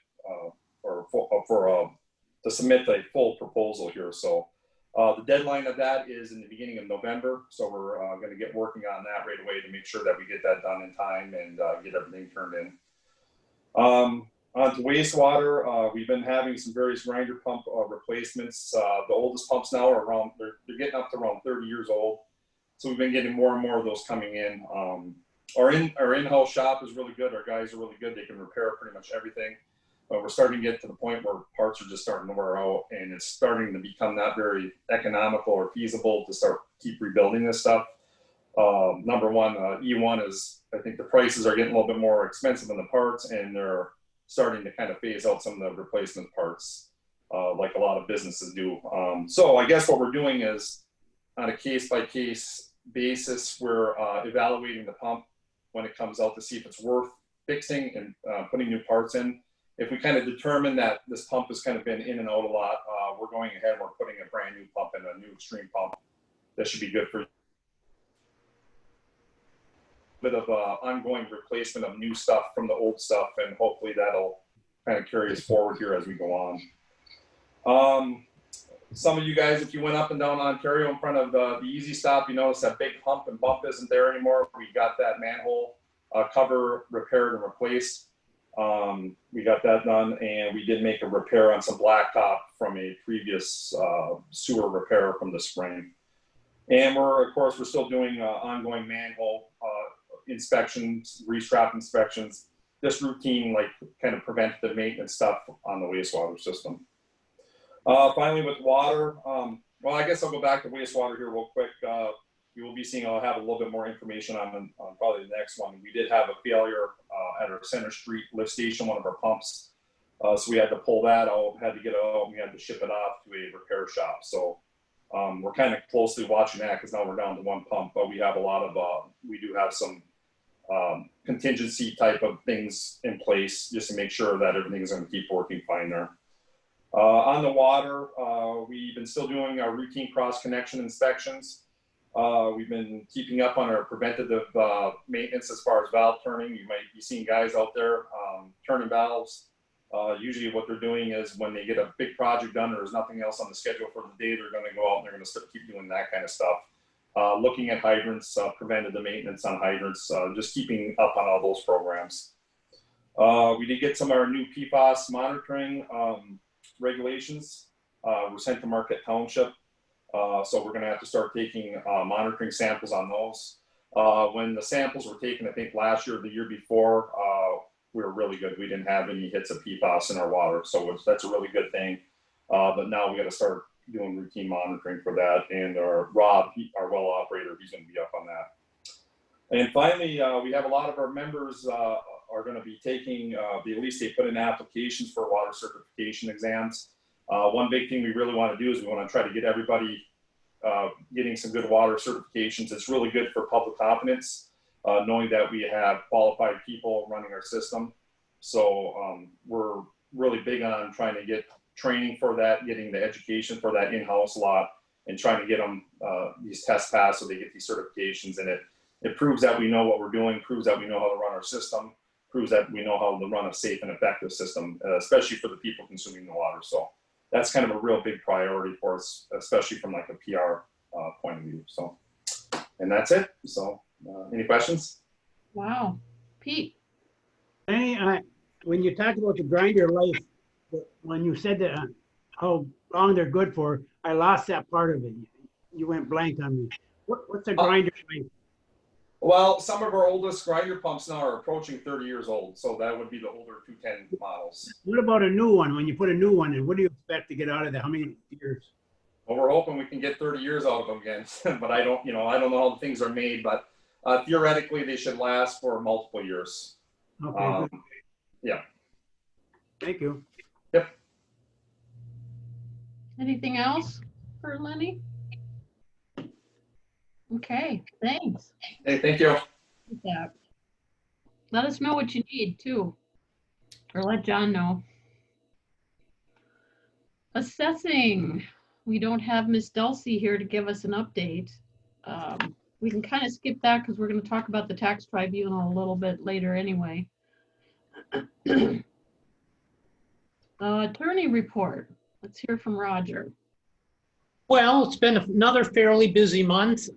to submit a full proposal here. So the deadline of that is in the beginning of November. So we're going to get working on that right away to make sure that we get that done in time and get everything turned in. On to wastewater, we've been having some various grinder pump replacements. The oldest pumps now are around, they're getting up to around 30 years old. So we've been getting more and more of those coming in. Our in-house shop is really good. Our guys are really good. They can repair pretty much everything. But we're starting to get to the point where parts are just starting to wear out, and it's starting to become not very economical or feasible to keep rebuilding this stuff. Number one, E1 is, I think the prices are getting a little bit more expensive than the parts, and they're starting to kind of phase out some of the replacement parts, like a lot of businesses do. So I guess what we're doing is, on a case-by-case basis, we're evaluating the pump when it comes out to see if it's worth fixing and putting new parts in. If we kind of determine that this pump has kind of been in and out a lot, we're going ahead and we're putting a brand new pump in, a new extreme pump. That should be good for a bit of ongoing replacement of new stuff from the old stuff, and hopefully that'll kind of carry us forward here as we go on. Some of you guys, if you went up and down Ontario in front of the Easy Stop, you notice that big hump and bump isn't there anymore. We got that manhole cover repaired and replaced. We got that done, and we did make a repair on some blacktop from a previous sewer repair from the spring. And of course, we're still doing ongoing manhole inspections, restrap inspections, just routine, like kind of preventative maintenance stuff on the wastewater system. Finally, with water, well, I guess I'll go back to wastewater here real quick. You will be seeing, I'll have a little bit more information on probably the next one. We did have a failure at our Center Street lift station, one of our pumps. So we had to pull that out, had to get it out, and we had to ship it off to a repair shop. So we're kind of closely watching that, because now we're down to one pump, but we have a lot of, we do have some contingency type of things in place just to make sure that everything is going to keep working fine there. On the water, we've been still doing our routine cross connection inspections. We've been keeping up on our preventative maintenance as far as valve turning. You might be seeing guys out there turning valves. Usually what they're doing is when they get a big project done or there's nothing else on the schedule for the day, they're going to go out and they're going to keep doing that kind of stuff. Looking at hydrants, preventative maintenance on hydrants, just keeping up on all those programs. We did get some of our new PFAS monitoring regulations. Were sent to Marquette Township. So we're going to have to start taking monitoring samples on those. When the samples were taken, I think last year or the year before, we were really good. We didn't have any hits of PFAS in our water. So that's a really good thing. But now we got to start doing routine monitoring for that. And Rob, our well operator, he's going to be up on that. And finally, we have a lot of our members are going to be taking, at least they put in applications for water certification exams. One big thing we really want to do is we want to try to get everybody getting some good water certifications. It's really good for public confidence, knowing that we have qualified people running our system. So we're really big on trying to get training for that, getting the education for that in-house a lot, and trying to get them these tests passed so they get these certifications. And it proves that we know what we're doing, proves that we know how to run our system, proves that we know how to run a safe and effective system, especially for the people consuming the water. So that's kind of a real big priority for us, especially from like a PR point of view. So, and that's it. So any questions? Wow. Pete. When you talked about the grinder life, when you said that how long they're good for, I lost that part of it. You went blank on me. What's a grinder life? Well, some of our oldest grinder pumps now are approaching 30 years old. So that would be the older 210 models. What about a new one? When you put a new one in, what do you expect to get out of that? How many years? Well, we're hoping we can get 30 years out of them again, but I don't know how the things are made, but theoretically they should last for multiple years. Okay. Yeah. Thank you. Yep. Anything else for Lenny? Okay, thanks. Hey, thank you. Let us know what you need too, or let John know. Assessing. We don't have Miss Dulcie here to give us an update. We can kind of skip that because we're going to talk about the tax tribunal a little bit later anyway. Attorney report. Let's hear from Roger. Well, it's been another fairly busy month.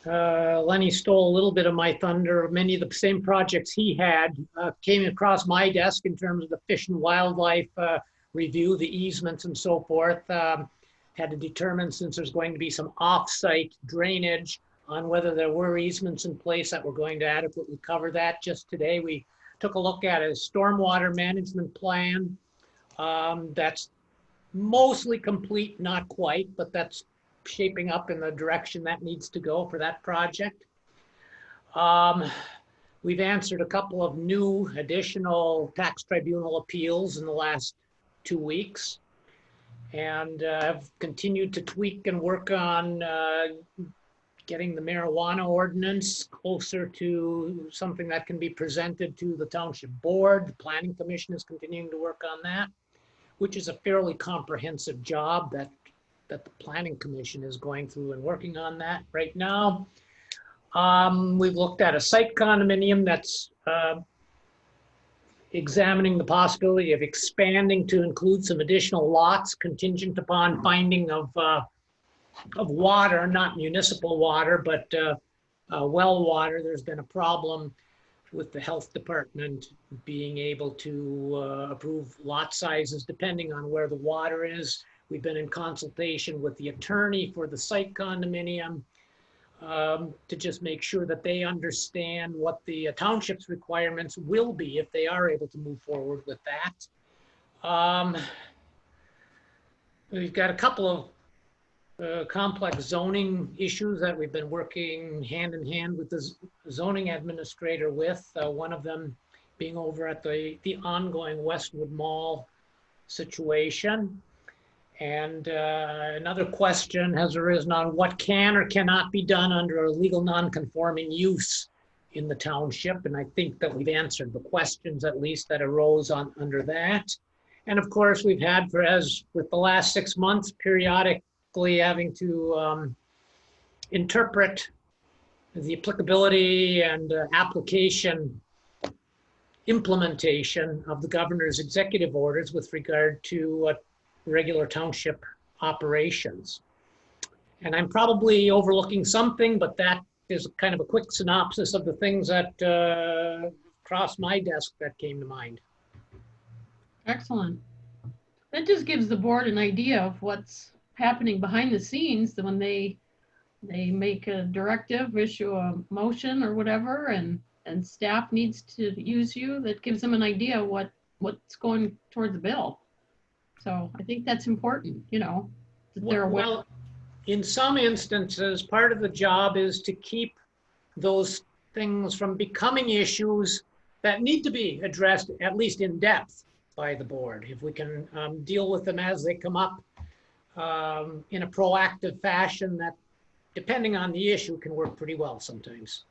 Lenny stole a little bit of my thunder. Many of the same projects he had came across my desk in terms of the fish and wildlife review, the easements and so forth. Had to determine, since there's going to be some off-site drainage, on whether there were easements in place that were going to adequately cover that. Just today, we took a look at a stormwater management plan that's mostly complete, not quite, but that's shaping up in the direction that needs to go for that project. We've answered a couple of new additional tax tribunal appeals in the last 2 weeks, and have continued to tweak and work on getting the marijuana ordinance closer to something that can be presented to the township board. The planning commission is continuing to work on that, which is a fairly comprehensive job that the planning commission is going through and working on that right now. We've looked at a site condominium that's examining the possibility of expanding to include some additional lots contingent upon finding of water, not municipal water, but well water. There's been a problem with the health department being able to approve lot sizes depending on where the water is. We've been in consultation with the attorney for the site condominium to just make sure that they understand what the township's requirements will be if they are able to move forward with that. We've got a couple of complex zoning issues that we've been working hand in hand with the zoning administrator with, one of them being over at the ongoing Westwood Mall situation. And another question has arisen on what can or cannot be done under a legal non-conforming use in the township. And I think that we've answered the questions, at least, that arose under that. And of course, we've had, as with the last 6 months, periodically having to interpret the applicability and application implementation of the governor's executive orders with regard to regular township operations. And I'm probably overlooking something, but that is kind of a quick synopsis of the things that crossed my desk that came to mind. Excellent. That just gives the board an idea of what's happening behind the scenes when they make a directive, issue a motion or whatever, and staff needs to use you. That gives them an idea what's going toward the bill. So I think that's important, you know, that they're aware. Well, in some instances, part of the job is to keep those things from becoming issues that need to be addressed, at least in depth, by the board. If we can deal with them as they come up in a proactive fashion, that, depending on the issue, can work pretty well sometimes.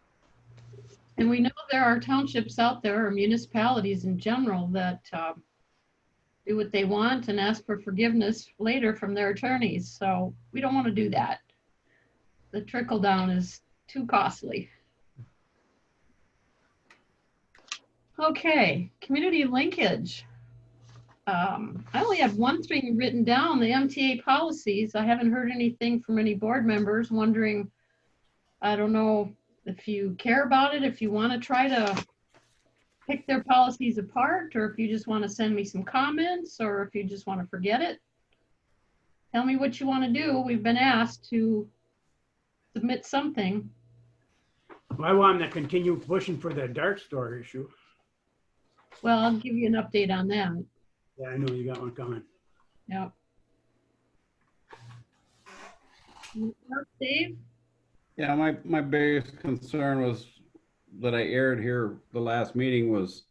And we know there are townships out there, or municipalities in general, that do what they want and ask for forgiveness later from their attorneys. So we don't want to do that. The trickle down is too costly. Okay, community linkage. I only have one thing written down, the MTA policies. I haven't heard anything from any board members. Wondering, I don't know if you care about it, if you want to try to pick their policies apart, or if you just want to send me some comments, or if you just want to forget it. Tell me what you want to do. We've been asked to submit something. Well, I want to continue pushing for the dark store issue. Well, I'll give you an update on that. Yeah, I know you got one coming. Yep. Dave? Yeah, my biggest concern was that I aired here the last meeting was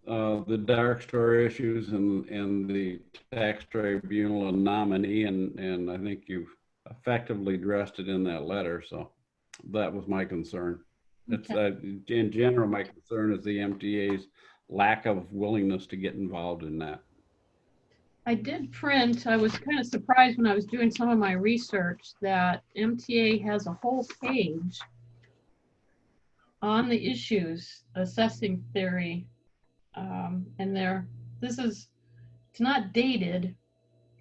the dark store issues and the tax tribunal and nominee, and I think you've effectively addressed it in that letter. So that was my concern. Okay. It's in general, my concern is the MTA's lack of willingness to get involved in that. I did print, I was kind of surprised when I was doing some of my research that MTA has a whole page on the issues, assessing theory, and it's not dated,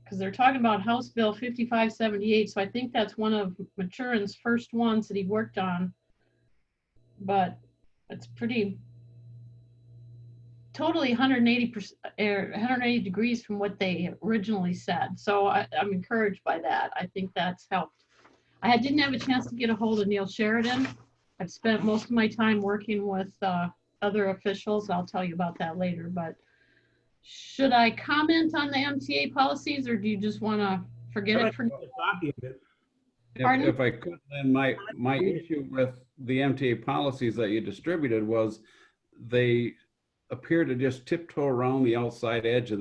because they're talking about House Bill 5578. So I think that's one of Maturin's first ones that he worked on. But it's pretty totally 180%, 180 degrees from what they originally said. So I'm encouraged by that. I think that's helped. I didn't have a chance to get a hold of Neil Sheridan. I've spent most of my time working with other officials. I'll tell you about that later. But should I comment on the MTA policies, or do you just want to forget it for now? Pardon? If I could, then my issue with the MTA policies that you distributed was they appear to just tiptoe around the outside edge of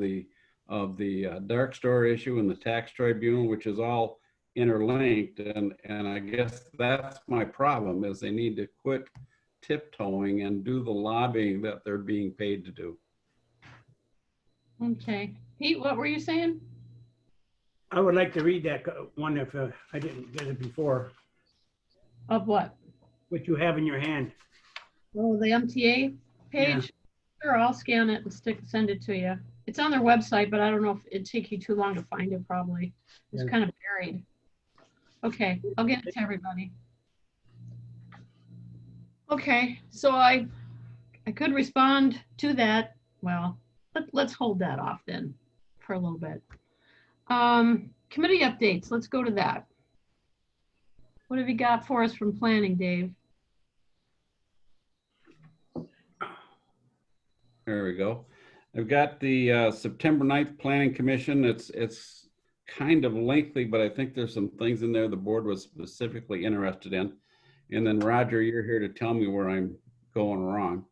the dark store issue and the tax tribunal, which is all interlinked. And I guess that's my problem, is they need to quit tiptoeing and do the lobbying that they're being paid to do. Okay. Pete, what were you saying? I would like to read that one if I didn't get it before. Of what? What you have in your hand. Oh, the MTA page? Yeah. Sure, I'll scan it and send it to you. It's on their website, but I don't know if it'd take you too long to find it probably. It's Yeah. kind of buried. Okay, I'll get it to everybody. Okay, so I could respond to that. Well, let's hold that off then for a little bit. Committee updates, let's go to that. What have you got for us from planning, Dave? There we go. I've got the September 9th Planning Commission. It's kind of lengthy, but I think there's some things in there the board was specifically interested in. And then Roger, you're here to tell me where I'm going wrong.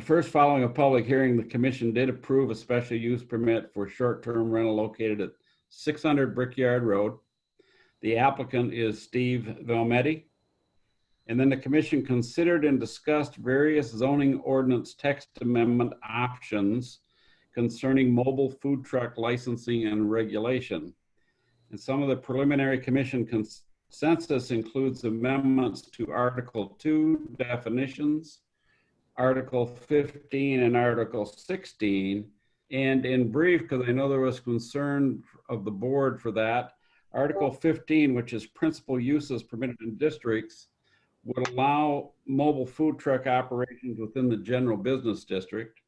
First, following a public hearing, the commission did approve a special use permit for short-term rental located at 600 Brickyard Road. The applicant is Steve Velmetti. And then the commission considered and discussed various zoning ordinance text amendment options concerning mobile food truck licensing and regulation. And some of the preliminary commission consensus includes amendments to Article 2 definitions, Article 15 and Article 16. And in brief, because I know there was concern of the board for that, Article 15, which is principal uses permitted in districts, would allow mobile food truck operations within the general business district.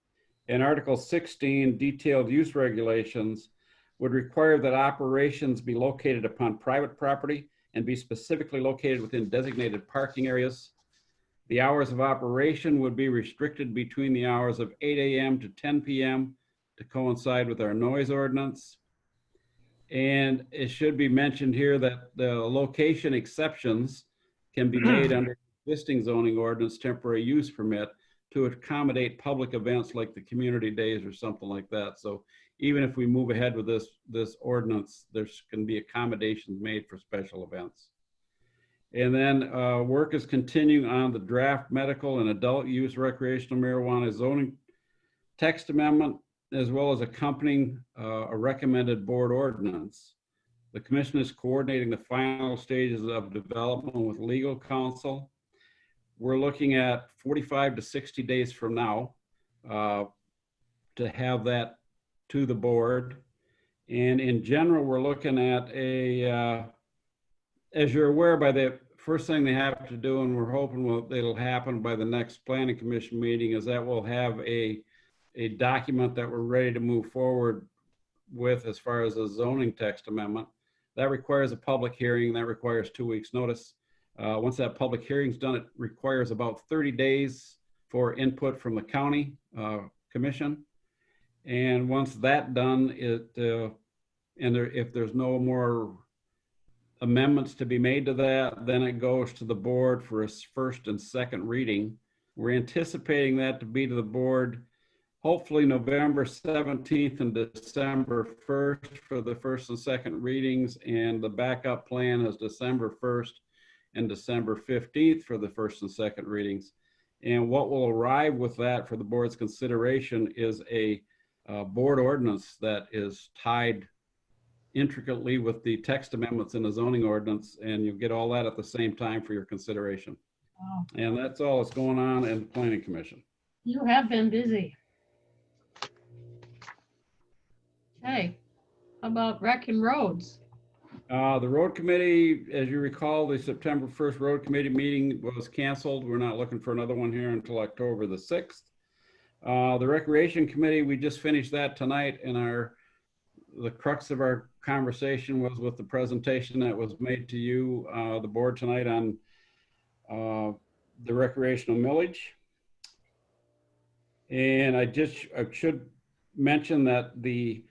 And Article 16, detailed use regulations, would require that operations be located upon private property and be specifically located within designated parking areas. The hours of operation would be restricted between the hours of 8 a.m. to 10 p.m. to coincide with our noise ordinance. And it should be mentioned here that the location exceptions can be made under existing zoning ordinance temporary use permit to accommodate public events like the community days or something like that. So even if we move ahead with this ordinance, there's can be accommodations made for special events. And then work is continuing on the draft medical and adult use recreational marijuana zoning text amendment, as well as accompanying a recommended board ordinance. The commission is coordinating the final stages of development with legal counsel. We're looking at 45 to 60 days from now to have that to the board. And in general, we're looking at as you're aware, by the first thing they have to do, and we're hoping it'll happen by the next planning commission meeting, is that we'll have a document that we're ready to move forward with as far as a zoning text amendment. That requires a public hearing. That requires 2 weeks notice. Once that public hearing's done, it requires about 30 days for input from the county commission. And once that's done, if there's no more amendments to be made to that, then it goes to the board for its first and second reading. We're anticipating that to be to the board hopefully November 17th and December 1st for the first and second readings, and the backup plan is December 1st and December 15th for the first and second readings. And what will arrive with that for the board's consideration is a board ordinance that is tied intricately with the text amendments in the zoning ordinance, and you'll get all that at the same time for your consideration. Wow. And that's all that's going on in the Planning Commission. You have been busy. Okay, how about rec and roads? The road committee, as you recall, the September 1st road committee meeting was canceled. We're not looking for another one here until October the 6th. The recreation committee, we just finished that tonight, and the crux of our conversation was with the presentation that was made to you, the board tonight, on the recreational millage. And I should mention that the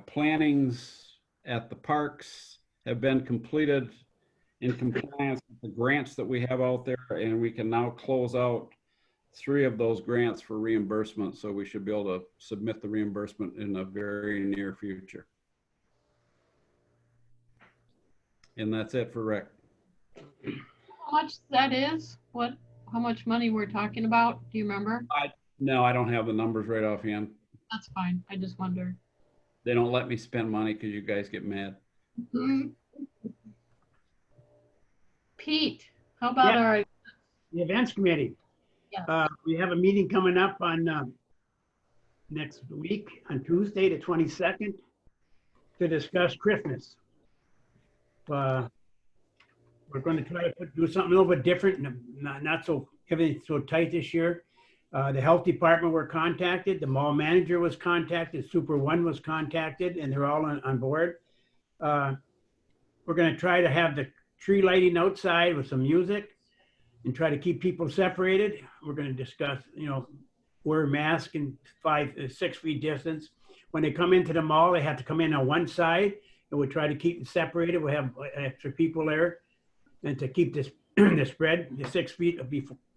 plannings at the parks have been completed in compliance with the grants that we have out there, and we can now close out 3 of those grants for reimbursement. So we should be able to submit the reimbursement in the very near future. And that's it for rec. How much that is? How much money we're talking about? Do you remember? No, I don't have the numbers right offhand. That's fine. I just wondered. They don't let me spend money because you guys get mad. Pete, how about our The events committee. Yeah. We have a meeting coming up on next week on Tuesday, the 22nd, to discuss Christmas. We're going to try to do something a little bit different, not so everything's so tight this year. The health department were contacted, the mall manager was contacted, Super One was contacted, and they're all on board. We're going to try to have the tree lighting outside with some music and try to keep people separated. We're going to discuss, wear a mask and 6 feet distance. When they come into the mall, they have to come in on one side, and we'll try to keep them separated. We'll have extra people there, and to keep this the spread, the 6 feet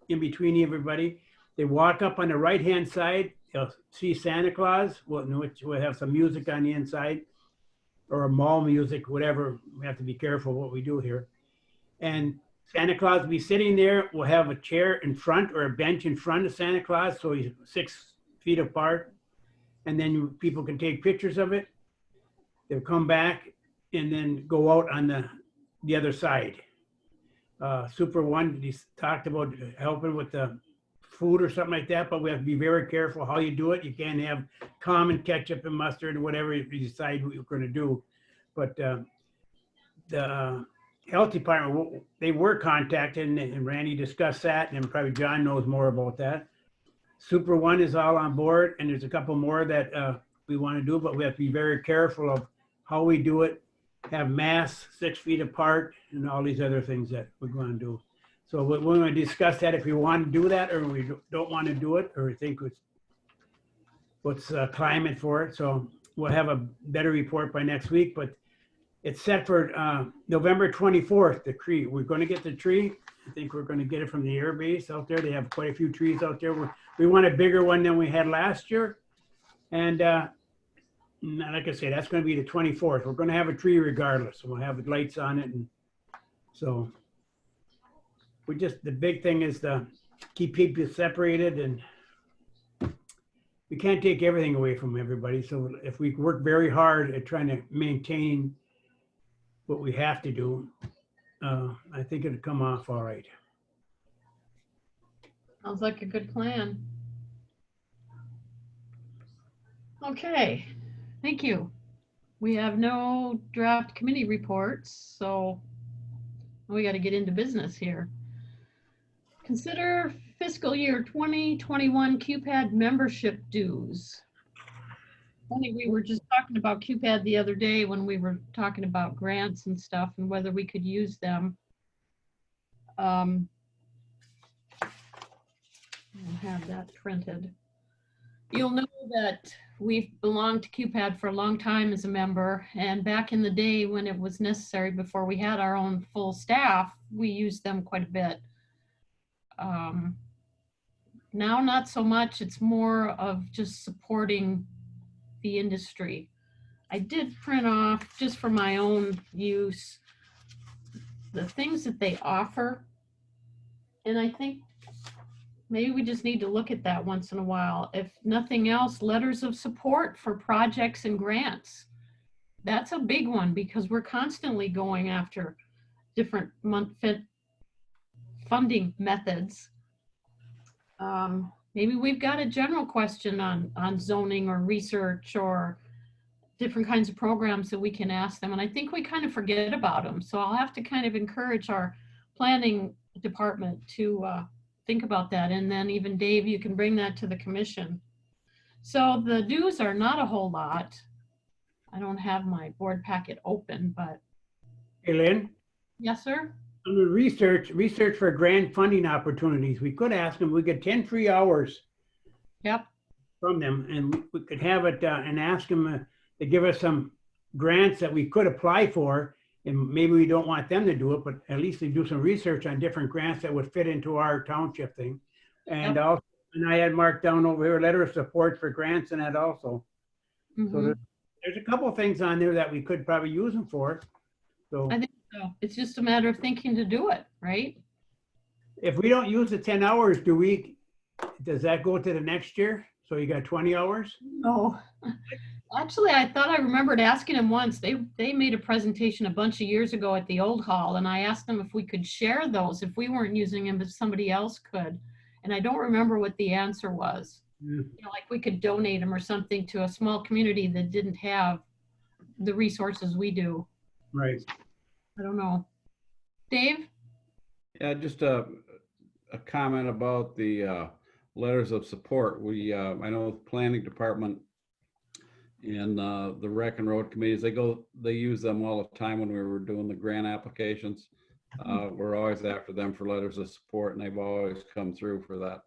in between everybody. They walk up on the right-hand side, they'll see Santa Claus, which will have some music on the inside, or mall music, whatever. We have to be careful what we do here. And Santa Claus will be sitting there. We'll have a chair in front or a bench in front of Santa Claus, so he's 6 feet apart. And then people can take pictures of it. They'll come back and then go out on the other side. Super One, he talked about helping with the food or something like that, but we have to be very careful how you do it. You can't have common ketchup and mustard or whatever you decide what you're going to do. But the health department, they were contacted, and Randy discussed that, and probably John knows more about that. Super One is all on board, and there's a couple more that we want to do, but we have to be very careful of how we do it, have masks 6 feet apart, and all these other things that we're going to do. So we're going to discuss that if we want to do that, or we don't want to do it, or we think what's climate for it. So we'll have a better report by next week, but it's set for November 24th, the tree. We're going to get the tree. I think we're going to get it from the air base out there. They have quite a few trees out there. We want a bigger one than we had last year. And like I say, that's going to be the 24th. We're going to have a tree regardless. So we'll have lights on it. And so the big thing is to keep people separated, and we can't take everything away from everybody. So if we work very hard at trying to maintain what we have to do, I think it'll come off all right. Sounds like a good plan. Okay, thank you. We have no draft committee reports, so we got to get into business here. Consider fiscal year 2021 QPAD membership dues. Funny, we were just talking about QPAD the other day when we were talking about grants and stuff and whether we could use them. I'll have that printed. You'll know that we've belonged to QPAD for a long time as a member, and back in the day when it was necessary before we had our own full staff, we used them quite a bit. Now, not so much. It's more of just supporting the industry. I did print off, just for my own use, the things that they offer. And I think maybe we just need to look at that once in a while. If nothing else, letters of support for projects and grants. That's a big one because we're constantly going after different funding methods. Maybe we've got a general question on zoning or research or different kinds of programs that we can ask them. And I think we kind of forget about them. So I'll have to kind of encourage our planning department to think about that. And then even Dave, you can bring that to the commission. So the dues are not a whole lot. I don't have my board packet open, but. Hey, Lynn, Yes, sir. under research for grant funding opportunities, we could ask them, we get 10 free hours Yep. from them, and we could have it and ask them to give us some grants that we could apply for. And maybe we don't want them to do it, but at least they do some research on different grants that would fit into our township thing. And Yep. also, and I had marked down over here, letter of support for grants and that also. So Mhm. there's a couple of things on there that we could probably use them for. So I think so. It's just a matter of thinking to do it, right? if we don't use the 10 hours, does that go to the next year? So you got 20 hours? No. Actually, I thought I remembered asking them once. They made a presentation a bunch of years ago at the old hall, and I asked them if we could share those, if we weren't using them, if somebody else could. And I don't remember what the answer was. Yeah. You know, like we could donate them or something to a small community that didn't have the resources we do. Right. I don't know. Dave? Yeah, just a comment about the letters of support. I know the planning department and the rec and road committees, they use them all the time when we were doing the grant applications. We're always after them for letters of support, and they've always come through for that.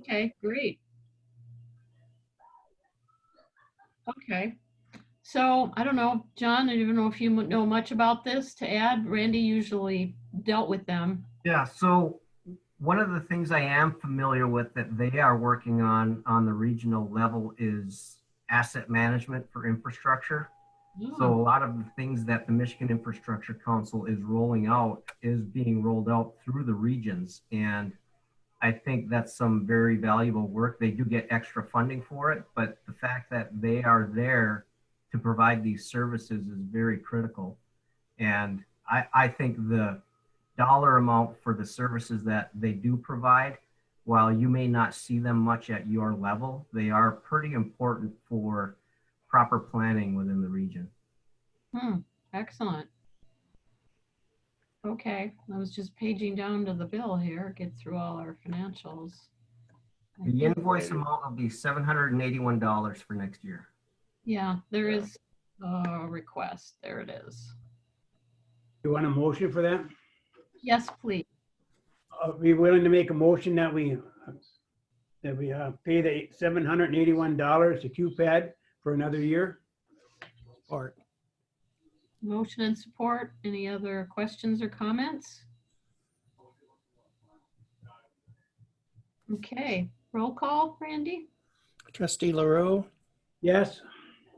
Okay, great. Okay. So I don't know, John, I don't even know if you know much about this to add. Randy usually dealt with them. Yeah, so one of the things I am familiar with that they are working on the regional level is asset management for infrastructure. So a lot of the things that the Michigan Infrastructure Council is rolling out is being rolled out through the regions. And I think that's some very valuable work. They do get extra funding for it, but the fact that they are there to provide these services is very critical. And I think the dollar amount for the services that they do provide, while you may not see them much at your level, they are pretty important for proper planning within the region. Excellent. Okay, I was just paging down to the bill here, get through all our financials. The invoice amount will be $781 for next year. Yeah, there is a request. There it is. You want a motion for that? Yes, please. Are we willing to make a motion that we pay the $781 to QPAD for another year? Or Motion and support. Any other questions or comments? Okay, roll call, Randy? Trustee LaRue, Yes.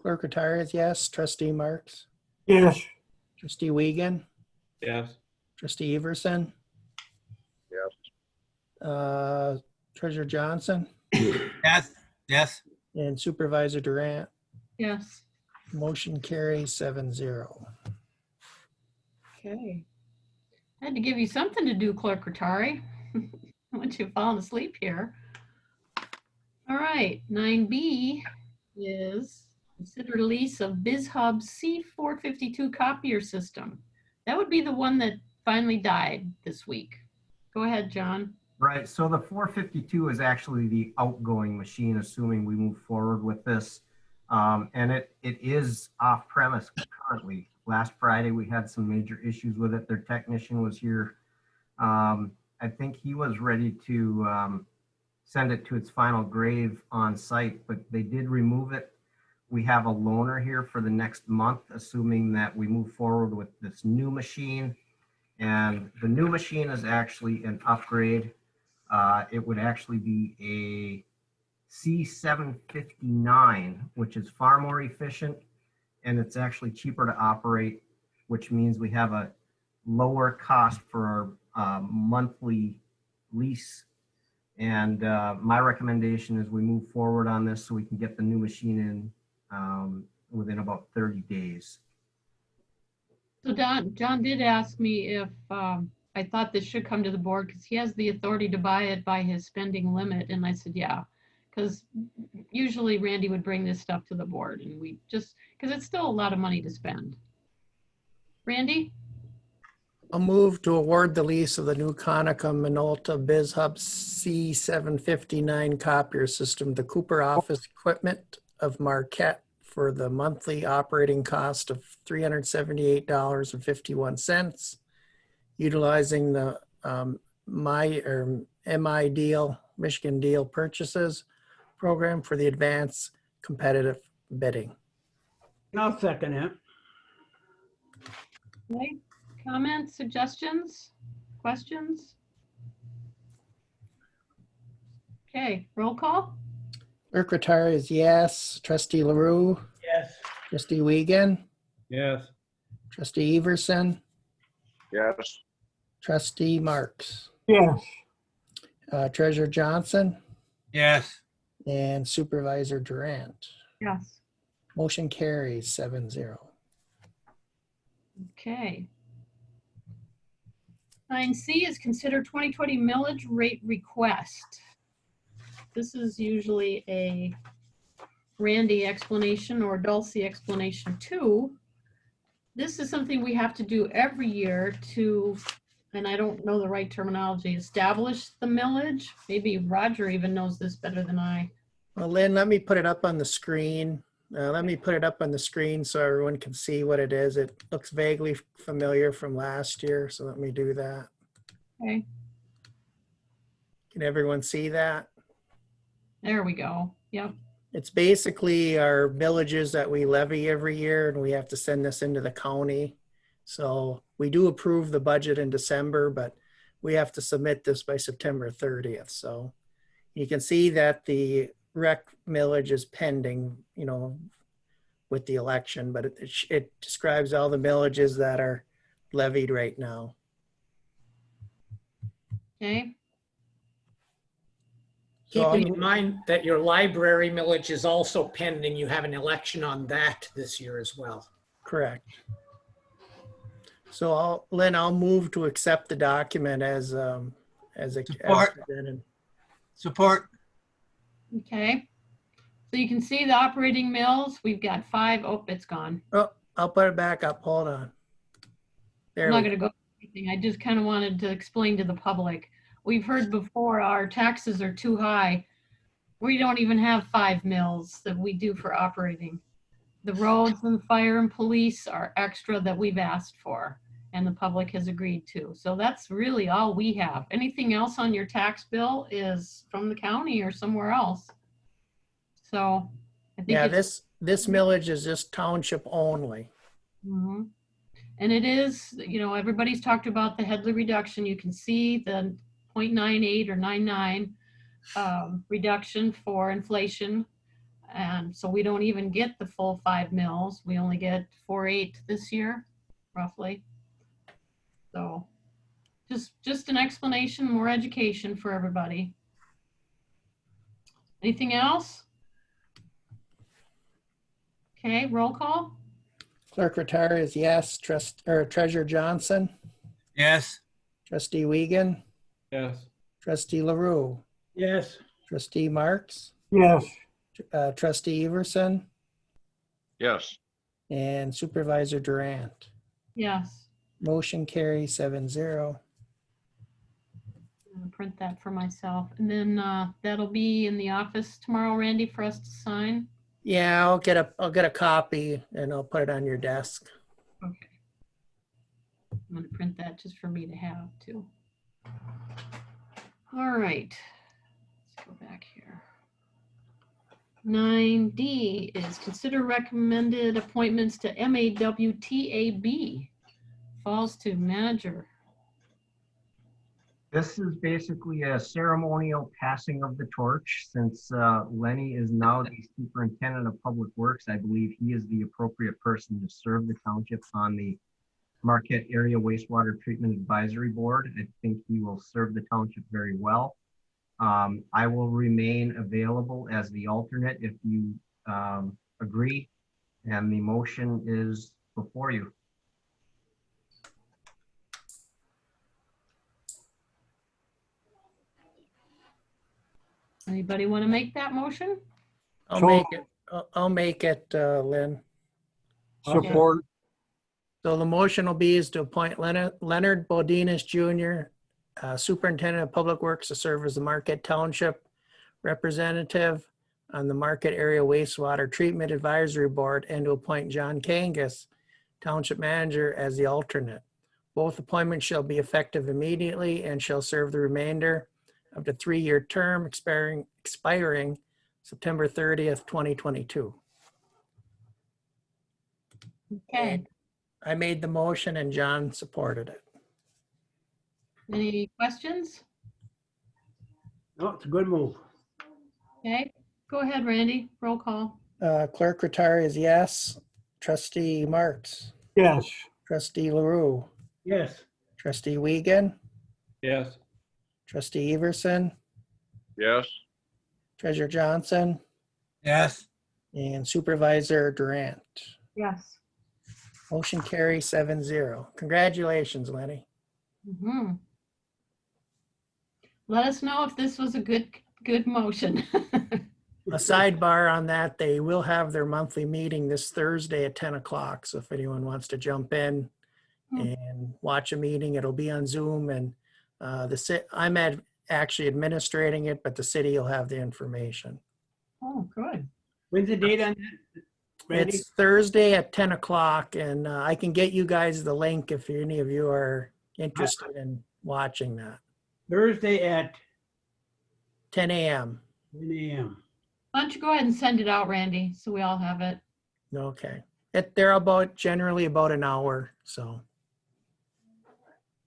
Clerk Retired, yes. Trustee Marks, Yes. Trustee Wiegand, Yes. Trustee Everson, Yes. Treasurer Johnson, Yes, yes. and Supervisor Durant. Yes. Motion carries 7-0. Okay. I had to give you something to do, Clerk Rattari. Once you've fallen asleep here. All right, 9B is consider lease of bizhub C452 copier system. That would be the one that finally died this week. Go ahead, John. Right, so the 452 is actually the outgoing machine, assuming we move forward with this. And it is off premise currently. Last Friday, we had some major issues with it. Their technician was here. I think he was ready to send it to its final grave on site, but they did remove it. We have a loaner here for the next month, assuming that we move forward with this new machine. And the new machine is actually an upgrade. It would actually be a C759, which is far more efficient, and it's actually cheaper to operate, which means we have a lower cost for our monthly lease. And my recommendation is we move forward on this so we can get the new machine in within about 30 days. So John did ask me if I thought this should come to the board because he has the authority to buy it by his spending limit. And I said, yeah, because usually Randy would bring this stuff to the board and we just, because it's still a lot of money to spend. Randy? I'll move to award the lease of the new Konica Minolta bizhub C759 copier system to Cooper Office Equipment of Marquette for the monthly operating cost of $378.51, utilizing the MI deal, Michigan Deal Purchases program for the advanced competitive bidding. I'll second it. Okay. Comments, suggestions, questions? Okay, roll call? Clerk Rattari is yes. Trustee LaRue, Yes. Trustee Wiegand, Yes. Trustee Everson, Yes. Trustee Marks, Yes. Treasurer Johnson, Yes. and Supervisor Durant. Yes. Motion carries 7-0. Okay. 9C is consider 2020 millage rate request. This is usually a Randy explanation or Dulcie explanation too. This is something we have to do every year to, and I don't know the right terminology, establish the millage. Maybe Roger even knows this better than I. Well, Lynn, let me put it up on the screen. So everyone can see what it is. It looks vaguely familiar from last year, so let me do that. Okay, Can everyone see that? there we go. Yep. It's basically our villages that we levy every year, and we have to send this into the county. So we do approve the budget in December, but we have to submit this by September 30th. So you can see that the rec millage is pending, with the election, but it describes all the millages that are levied right now. Okay. Keeping in mind that your library millage is also pending, you have an election on that this year as well. Correct. So Lynn, I'll move to accept the document as presented. Support. Okay. So you can see the operating mills. We've got 5. Oh, it's gone. Oh, I'll put it back up. Hold on. There I'm not we going to go through anything. I just kind of wanted to explain to the public. We've heard before our taxes are too high. We don't even have 5 mills that we do for operating. The roads and the fire and police are extra that we've asked for and the public has agreed to. So that's really all we have. Anything else on your tax bill is from the county or somewhere else. So I think yeah, this millage is just township only. Mm-hmm. And it is, everybody's talked about the Headley reduction. You can see the 0.98 or 99 reduction for inflation. And so we don't even get the full 5 mills. We only get 4.8 this year, roughly. So just an explanation, more education for everybody. Anything else? Okay, roll call. Clerk Rattari is yes. Treasurer Johnson, Yes. Trustee Wiegand, Yes. Trustee LaRue, Yes. Trustee Marks, Yes. Trustee Everson, Yes. and Supervisor Durant. Yes. Motion carries 7-0. I'm gonna print that for myself. And then that'll be in the office tomorrow, Randy, for us to sign. Yeah, I'll get a copy and I'll put it on your desk. Okay. I'm gonna print that just for me to have too. All right. Let's go back here. 9D is consider recommended appointments to MAWTAB. Falls to manager. This is basically a ceremonial passing of the torch. Since Lenny is now the superintendent of public works, I believe he is the appropriate person to serve the township on the Marquette Area Wastewater Treatment Advisory Board. I think he will serve the township very well. I will remain available as the alternate if you agree, and the motion is before you. Anybody want to make that motion? I'll So- make it, I'll make it, Lynn. Support. So the motion will be is to appoint Leonard Bodinas Jr., Superintendent of Public Works, to serve as the Marquette Township representative on the Marquette Area Wastewater Treatment Advisory Board, and to appoint John Kangas, Township Manager, as the alternate. Both appointments shall be effective immediately and shall serve the remainder of the 3-year term expiring September 30th, 2022. Okay. I made the motion and John supported it. Any questions? No, it's a good move. Okay, go ahead, Randy. Roll call. Clerk Rattari is yes. Trustee Marks, Yes. Trustee LaRue, Yes. Trustee Wiegand, Yes. Trustee Everson, Yes. Treasurer Johnson, Yes. and Supervisor Durant. Yes. Motion carries 7-0. Congratulations, Lenny. Mm-hmm. Let us know if this was a good motion. A sidebar on that, they will have their monthly meeting this Thursday at 10 o'clock. So if anyone wants to jump in and watch a meeting, it'll be on Zoom, and I'm actually administrating it, but the city will have the information. Oh, good. When's the date on that, Randy? It's Thursday at 10 o'clock, and I can get you guys the link if any of you are interested in watching that. Thursday at 10 a.m. 10 a.m. Why don't you go ahead and send it out, Randy, so we all have it. Okay. They're generally about an hour, so.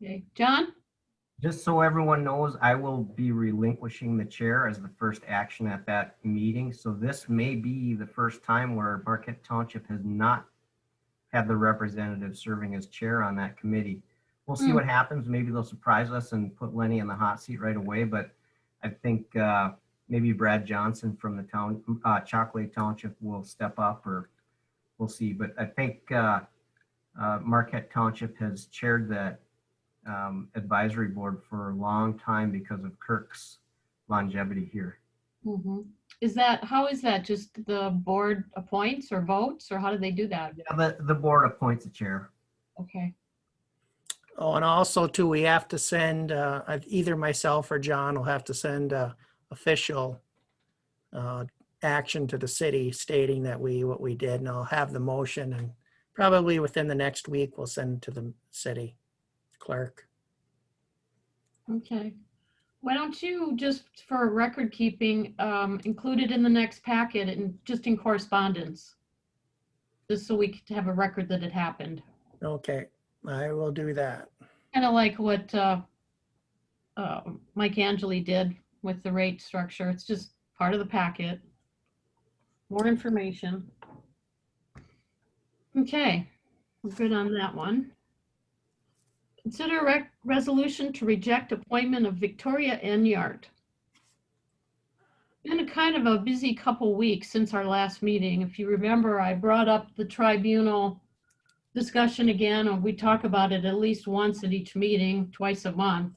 Okay, John? Just so everyone knows, I will be relinquishing the chair as the first action at that meeting. So this may be the first time where Marquette Township has not had the representative serving as chair on that committee. We'll see what happens. Maybe they'll surprise us and put Lenny in the hot seat right away, but I think maybe Brad Johnson from the town, Chalkley Township will step up, or we'll see. But I think Marquette Township has chaired that advisory board for a long time because of Kirk's longevity here. Mm-hmm. How is that? Just the board appoints or votes, or how do they do that? Yeah, the board appoints a chair. Okay. Oh, and also too, we have to send, either myself or John will have to send official action to the city stating that what we did, and I'll have the motion, and probably within the next week, we'll send it to the city clerk. Okay. Why don't you, just for record keeping, include it in the next packet and just in correspondence, just so we could have a record that it happened. Okay, I will do that. Kind of like what Mike Angeli did with the rate structure. It's just part of the packet. More information. Okay, we're good on that one. Consider a resolution to reject appointment of Victoria Enyart. Been a kind of a busy couple weeks since our last meeting. If you remember, I brought up the tribunal discussion again, and we talk about it at least once at each meeting, twice a month.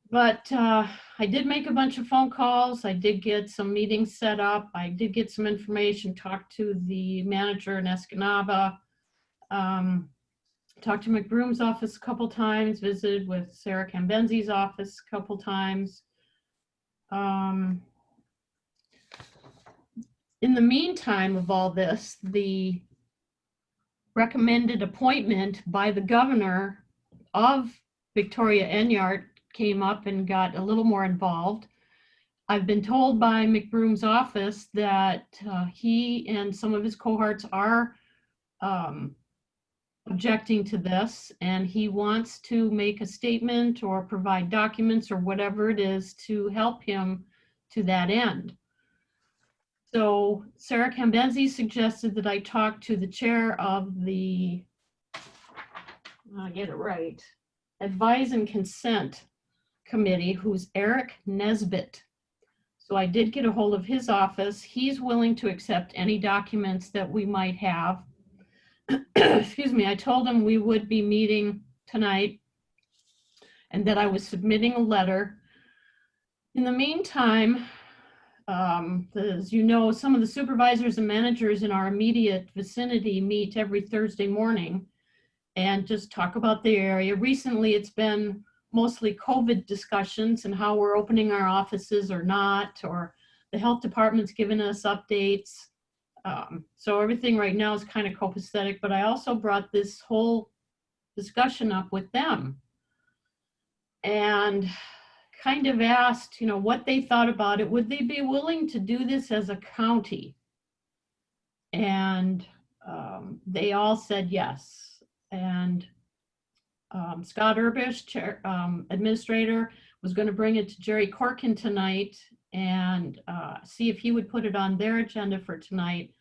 But I did make a bunch of phone calls. I did get some meetings set up. I did get some information, talked to the manager in Escanaba, talked to McBroom's office a couple times, visited with Sarah Cambenzi's office a couple times. In the meantime of all this, the recommended appointment by the governor of Victoria Enyart came up and got a little more involved. I've been told by McBroom's office that he and some of his cohorts are objecting to this, and he wants to make a statement or provide documents or whatever it is to help him to that end. So Sarah Cambenzi suggested that I talk to the chair of the, I get it right, Advise and Consent Committee, who's Eric Nesbitt. So I did get a hold of his office. He's willing to accept any documents that we might have. Excuse me, I told him we would be meeting tonight and that I was submitting a letter In the meantime, as you know, some of the supervisors and managers in our immediate vicinity meet every Thursday morning and just talk about the area. Recently, it's been mostly COVID discussions and how we're opening our offices or not, or the health department's giving us updates. So everything right now is kind of copacetic, but I also brought this whole discussion up with them and kind of asked, you know, what they thought about it. Would they be willing to do this as a county? And they all said yes. And Scott Urbish, chair, administrator, was going to bring it to Jerry Corkin tonight and see if he would put it on their agenda for tonight.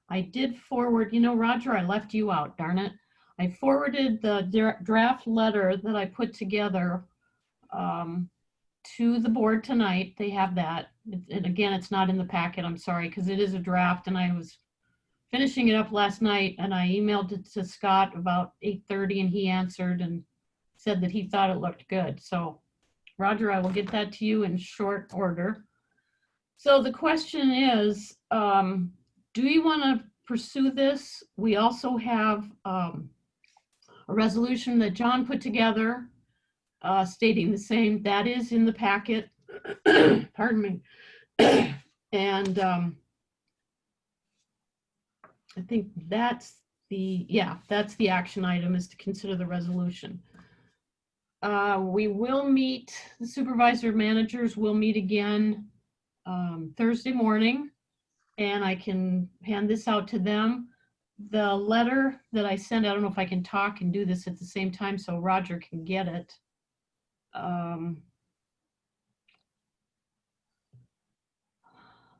I did forward, you know, Roger, I left you out, darn it. I forwarded the draft letter that I put together to the board tonight. They have that. And again, it's not in the packet, I'm sorry, because it is a draft and I was finishing it up last night and I emailed it to Scott about 8:30 and he answered and said that he thought it looked good. So Roger, I will get that to you in short order. So the question is, do you want to pursue this? We also have a resolution that John put together stating the same. That is in the packet. Pardon me. And I think that's that's the action item, is to consider the resolution. We will meet, the supervisor managers will meet again Thursday morning, and I can hand this out to them. The letter that I sent, I don't know if I can talk and do this at the same time so Roger can get it.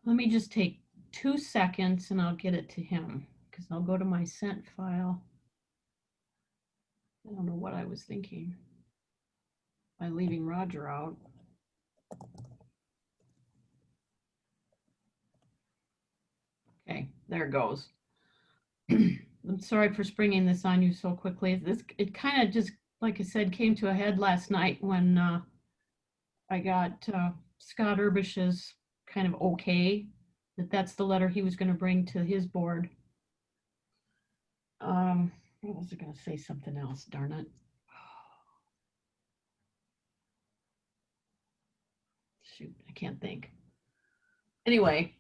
Let me just take 2 seconds and I'll get it to him, because I'll go to my sent file. I don't know what I was thinking by leaving Roger out. Okay, there it goes. I'm sorry for springing this on you so quickly. It kind of just, like I said, came to a head last night when I got Scott Urbish's kind of okay that's the letter he was going to bring to his board. What was I going to say? Something else, darn it. Shoot, I can't think. Anyway,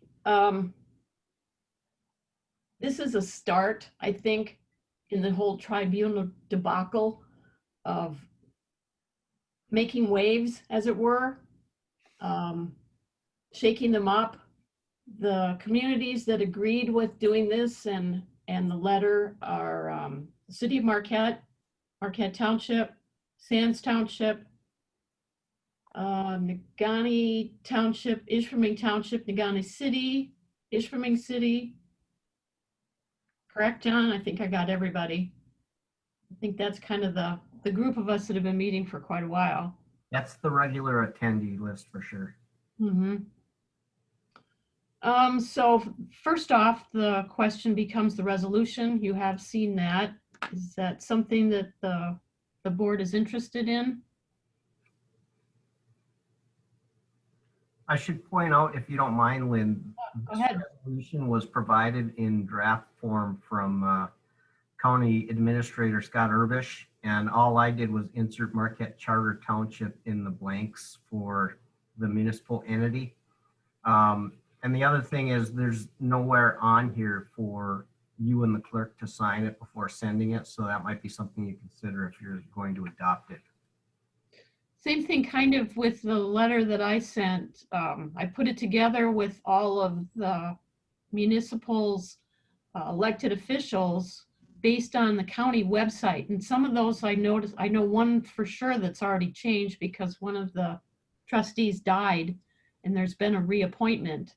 this is a start, I think, in the whole tribunal debacle of making waves, as it were, shaking them up. The communities that agreed with doing this and the letter are the city of Marquette, Marquette Township, Sands Township, Negaunee Township, Ishpeming Township, Negaunee City, Ishpeming City. Correct, John? I think I got everybody. I think that's kind of the group of us that have been meeting for quite a while. That's the regular attendee list for sure. Mm-hmm. So first off, the question becomes the resolution. You have seen that. Is that something that the board is interested in? I should point out, if you don't mind, Lynn, Go ahead. this resolution was provided in draft form from County Administrator Scott Urbish, and all I did was insert Marquette Charter Township in the blanks for the municipal entity. And the other thing is there's nowhere on here for you and the clerk to sign it before sending it. So that might be something you consider if you're going to adopt it. Same thing kind of with the letter that I sent. I put it together with all of the municipals, elected officials based on the county website. And some of those I noticed, I know one for sure that's already changed because one of the trustees died and there's been a reappointment.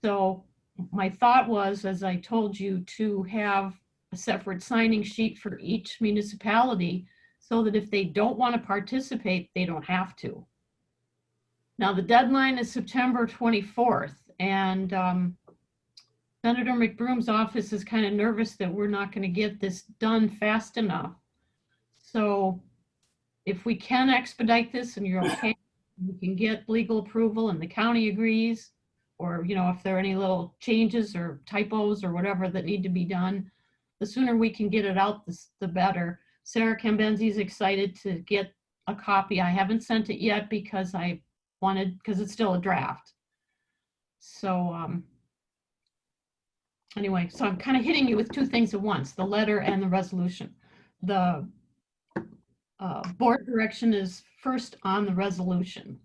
So my thought was, as I told you, to have a separate signing sheet for each municipality so that if they don't want to participate, they don't have to. Now, the deadline is September 24th, and Senator McBroom's office is kind of nervous that we're not going to get this done fast enough. So if we can expedite this and you're okay, we can get legal approval and the county agrees, or, you know, if there are any little changes or typos or whatever that need to be done, the sooner we can get it out, the better. Sarah Cambenzi is excited to get a copy. I haven't sent it yet because because it's still a draft. So anyway, so I'm kind of hitting you with two things at once, the letter and the resolution. The board direction is first on the resolution.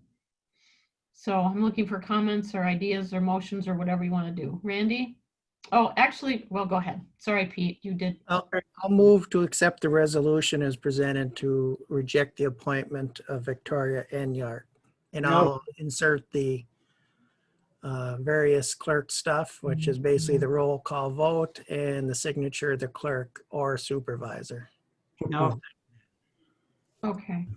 So I'm looking for comments or ideas or motions or whatever you want to do. Randy? Oh, actually, well, go ahead. Sorry, Pete, you did. I'll move to accept the resolution as presented to reject the appointment of Victoria Enyart. And I'll insert the various clerk stuff, which is basically the roll call vote and the signature of the clerk or supervisor. No, Okay.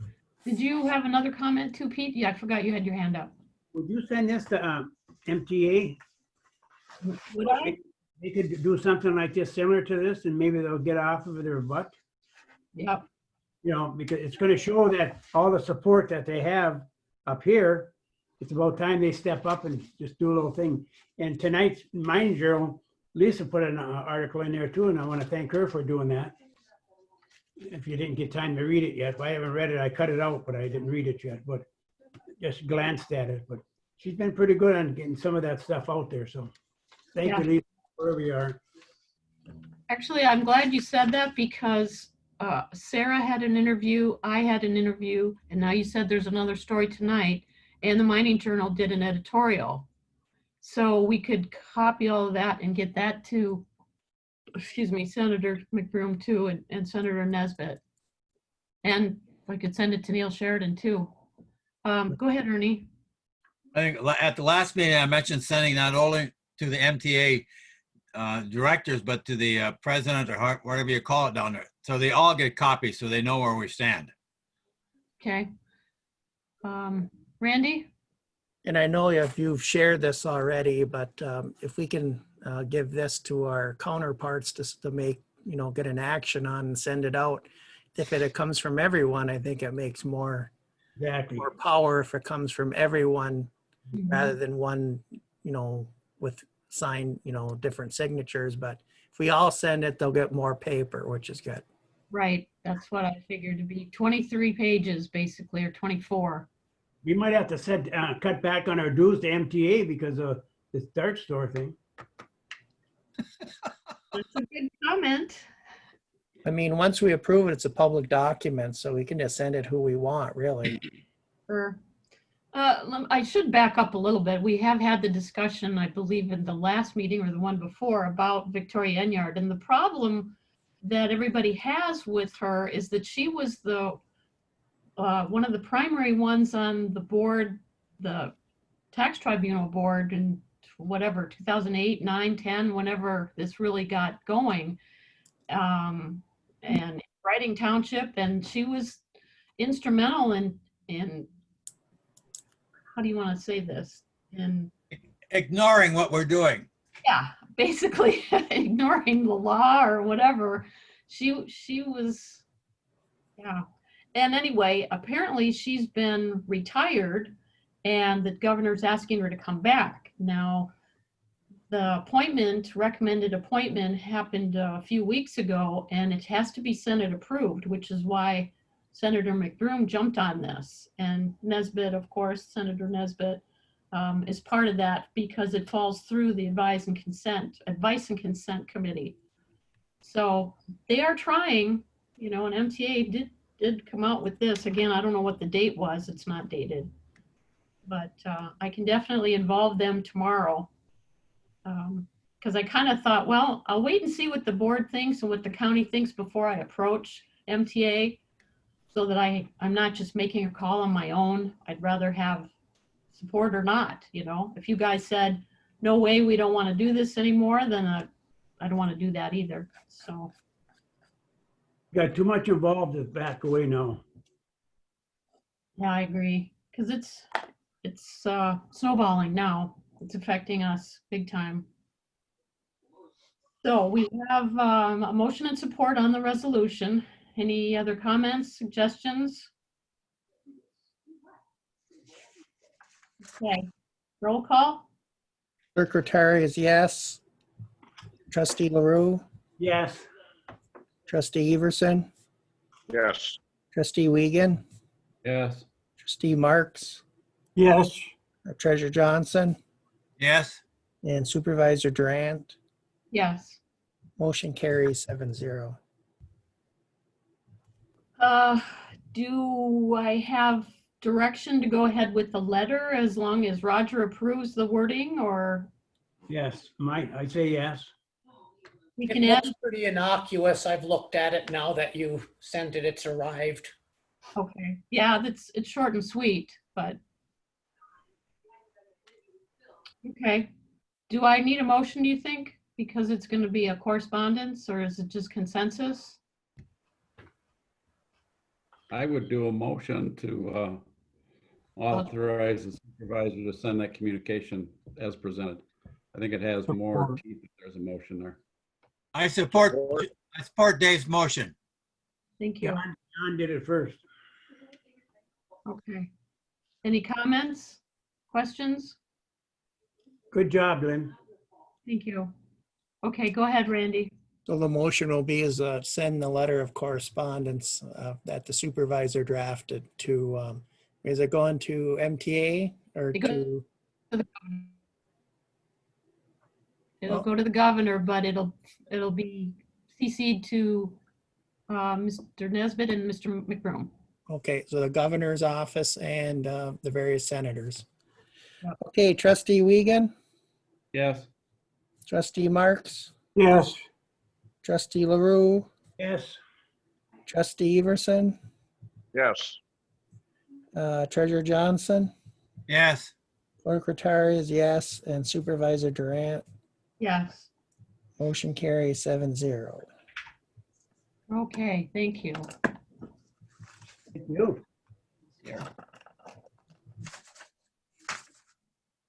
Did you have another comment too, Pete? Yeah, I forgot you had your hand up. would you send this to MTA? Would I? They could do something like this, similar to this, and maybe they'll get off of their butt. Yep. You know, because it's going to show that all the support that they have up here, it's about time they step up and just do a little thing. And tonight's Mind Journal, Lisa put an article in there too, and I want to thank her for doing that. If you didn't get time to read it yet, if I haven't read it, I cut it out, but I didn't read it yet, but just glanced at it. But she's been pretty good on getting some of that stuff out there, so thank you, Lisa, wherever you are. Actually, I'm glad you said that because Sarah had an interview, I had an interview, and now you said there's another story tonight, and the Mining Journal did an editorial. So we could copy all of that and get that to, excuse me, Senator McBroom too, and Senator Nesbitt. And I could send it to Neil Sheridan too. Go ahead, Ernie. I think at the last meeting, I mentioned sending not only to the MTA directors, but to the president or whatever you call it down there. So they all get copies so they know where we stand. Okay. Randy? And I know if you've shared this already, but if we can give this to our counterparts to make, you know, get an action on and send it out. If it comes from everyone, I think it makes more power if it comes from everyone rather than one, you know, with signed, you know, different signatures. But if we all send it, they'll get more paper, which is good. Right. That's what I figured to be 23 pages basically, or 24. We might have to cut back on our dues to MTA because of this dark store thing. That's a good comment. I mean, once we approve it, it's a public document, so we can just send it who we want, really. Sure. I should back up a little bit. We have had the discussion, I believe, in the last meeting or the one before about Victoria Enyart. And the problem that everybody has with her is that she was the one of the primary ones on the board, the tax tribunal board in whatever, 2008, 9, 10, whenever this really got going, and Writing Township. And she was instrumental in how do you want to say this? In ignoring what we're doing. Yeah, basically ignoring the law or whatever. She was, yeah. And anyway, apparently she's been retired and the governor's asking her to come back. Now, the recommended appointment happened a few weeks ago, and it has to be Senate approved, which is why Senator McBroom jumped on this. And Nesbitt, of course, Senator Nesbitt is part of that because it falls through the Advice and Consent Committee. So they are trying, you know, and MTA did come out with this. Again, I don't know what the date was. It's not dated. But I can definitely involve them tomorrow. Because I kind of thought, well, I'll wait and see what the board thinks and what the county thinks before I approach MTA, so that I'm not just making a call on my own. I'd rather have support or not, you know. If you guys said, no way, we don't want to do this anymore, then I don't want to do that either. So. Got too much involved to back away now. Yeah, I agree. Because it's snowballing now. It's affecting us big time. So we have a motion and support on the resolution. Any other comments, suggestions? Okay, roll call? Clerk Rattari is yes. Trustee LaRue, Yes. trustee Everson, Yes. trustee Wiegand, Yes. trustee Marks, Yes. treasurer Johnson, Yes. and supervisor Durant. Yes. Motion carries 7-0. Do I have direction to go ahead with the letter as long as Roger approves the wording, or Yes. I say yes. we It can add? looks pretty innocuous. I've looked at it now that you sent it. It's arrived. Okay, yeah, it's short and sweet, but. Okay, do I need a motion, do you think? Because it's gonna be a correspondence, or is it just consensus? I would do a motion to authorize the supervisor to send that communication as presented. I think it has more Support. teeth if there's a motion there. I support Dave's motion. Thank you. John did it first. Okay. Any comments, questions? Good job, Lynn. Thank you. Okay, go ahead, Randy. So the motion will be is send the letter of correspondence that the supervisor drafted to, is it going to MTA or It goes to? It'll go to the governor, but it'll be CC'd to Mr. Nesbitt and Mr. McBroom. Okay, so the governor's office and the various senators. Yep. Okay, trustee Wiegand, Yes. trustee Marks, Yes. trustee LaRue, Yes. trustee Everson, Yes. treasurer Johnson, Yes. clerk Rattari is yes, and supervisor Durant. Yes. Motion carries 7-0. Okay, thank you. Thank you.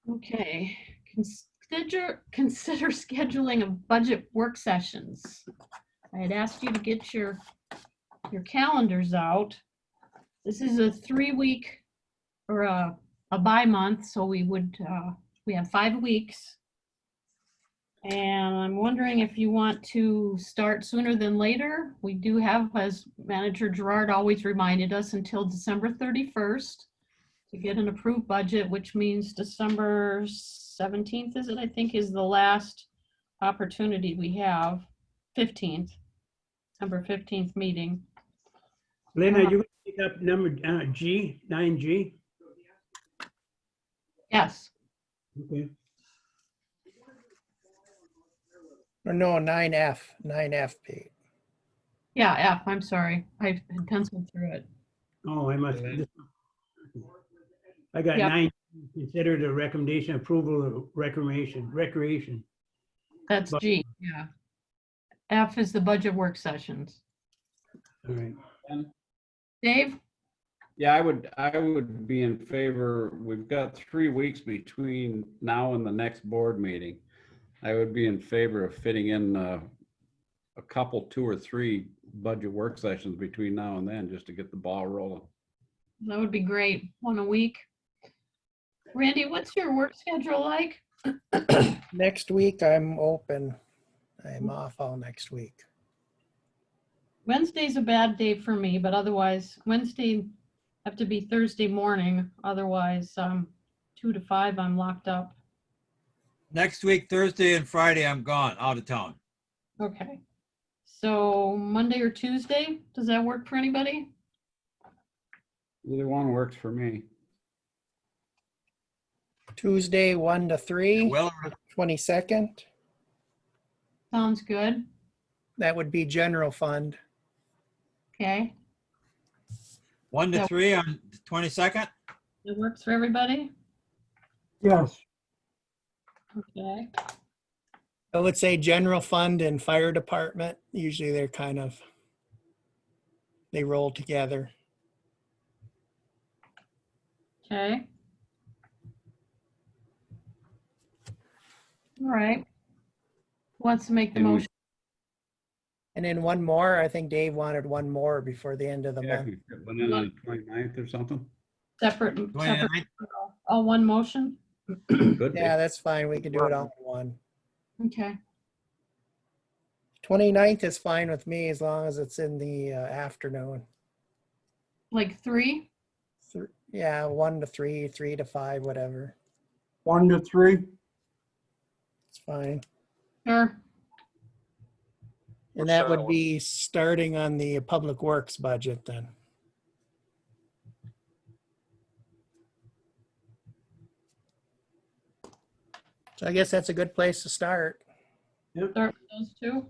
Okay, consider scheduling of budget work sessions. I had asked you to get your calendars out. This is a 3-week or a bi-month, so we have 5 weeks. And I'm wondering if you want to start sooner than later. We do have, as Manager Gerard always reminded us, until December 31st to get an approved budget, which means December 17th, is it? I think is the last opportunity we have. 15th, December 15th meeting. Lynn, are you going to pick up number G, 9G? Yes. Okay. Or no, 9F, Pete. Yeah, F, I'm sorry. I had penciled through it. Oh, I must. I got Yep. 9, consider the recommendation approval of recreation. That's G, yeah. F is the budget work sessions. All right. Dave? Yeah, I would be in favor. We've got 3 weeks between now and the next board meeting. I would be in favor of fitting in a couple, 2 or 3 budget work sessions between now and then, just to get the ball rolling. That would be great. 1 a week. Randy, what's your work schedule like? Next week, I'm open. I'm off all next week. Wednesday's a bad day for me, but otherwise, Wednesday have to be Thursday morning. Otherwise, 2 to 5, I'm locked up. Next week, Thursday and Friday, I'm gone, out of town. Okay. So Monday or Tuesday, does that work for anybody? Either one works for me. Tuesday, 1 to 3, Well, 22nd. Sounds good. That would be general fund. Okay. 1 to 3 on the 22nd? It works for everybody? Yes. Okay. I would say general fund and fire department. Usually they're they roll together. Okay. All right. Who wants to make the motion? And then one more, I think Dave wanted one more before the end of the Yeah, month. we fit one in on the 29th or something. Separate. 29th? All one motion? Could be. Yeah, that's fine. We can do it all in one. Okay. 29th is fine with me as long as it's in the afternoon. Like 3? Yeah, 1 to 3, 3 to 5, whatever. 1 to 3. It's fine. Sure. And that would be starting on the public works budget then. So I guess that's a good place to start. Start with those two.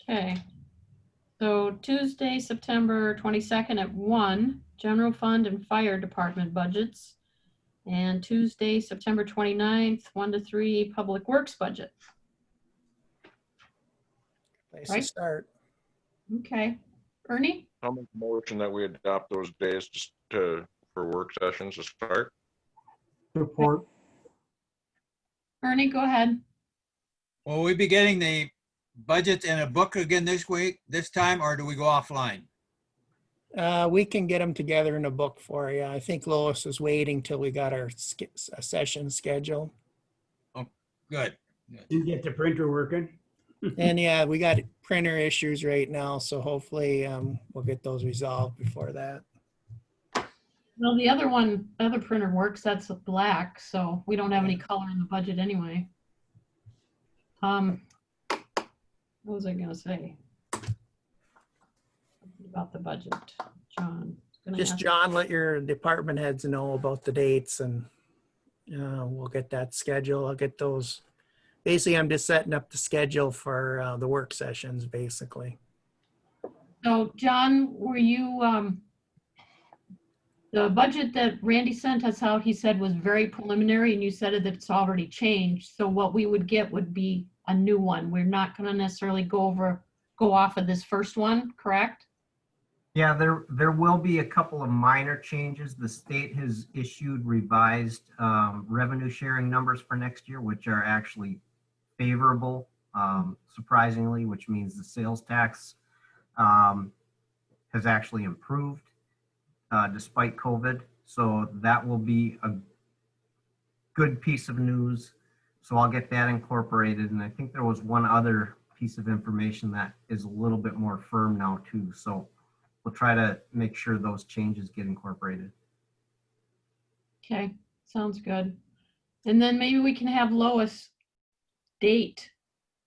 Okay. So Tuesday, September 22nd at 1, general fund and fire department budgets. And Tuesday, September 29th, 1 to 3, public works budget. Place Right. to start. Okay. Ernie? I'll make a motion that we adopt those days just for work sessions to start. Support. Ernie, go ahead. Will we be getting the budget in a book again this time, or do we go offline? We can get them together in a book for you. I think Lois is waiting till we got our session scheduled. Oh, good. Didn't get the printer working. And yeah, we got printer issues right now, so hopefully we'll get those resolved before that. Well, the other printer works, that's black, so we don't have any color in the budget anyway. What was I gonna say? About the budget, John. Just John, let your department heads know about the dates and we'll get that schedule. I'll get those. Basically, I'm just setting up the schedule for the work sessions, basically. So John, were you, the budget that Randy sent us out, he said was very preliminary and you said that it's already changed. So what we would get would be a new one. We're not gonna necessarily go off of this first one, correct? Yeah, there will be a couple of minor changes. The state has issued revised revenue sharing numbers for next year, which are actually favorable, surprisingly, which means the sales tax has actually improved despite COVID. So that will be a good piece of news. So I'll get that incorporated. And I think there was one other piece of information that is a little bit more firm now too. So we'll try to make sure those changes get incorporated. Okay, sounds good. And then maybe we can have Lois date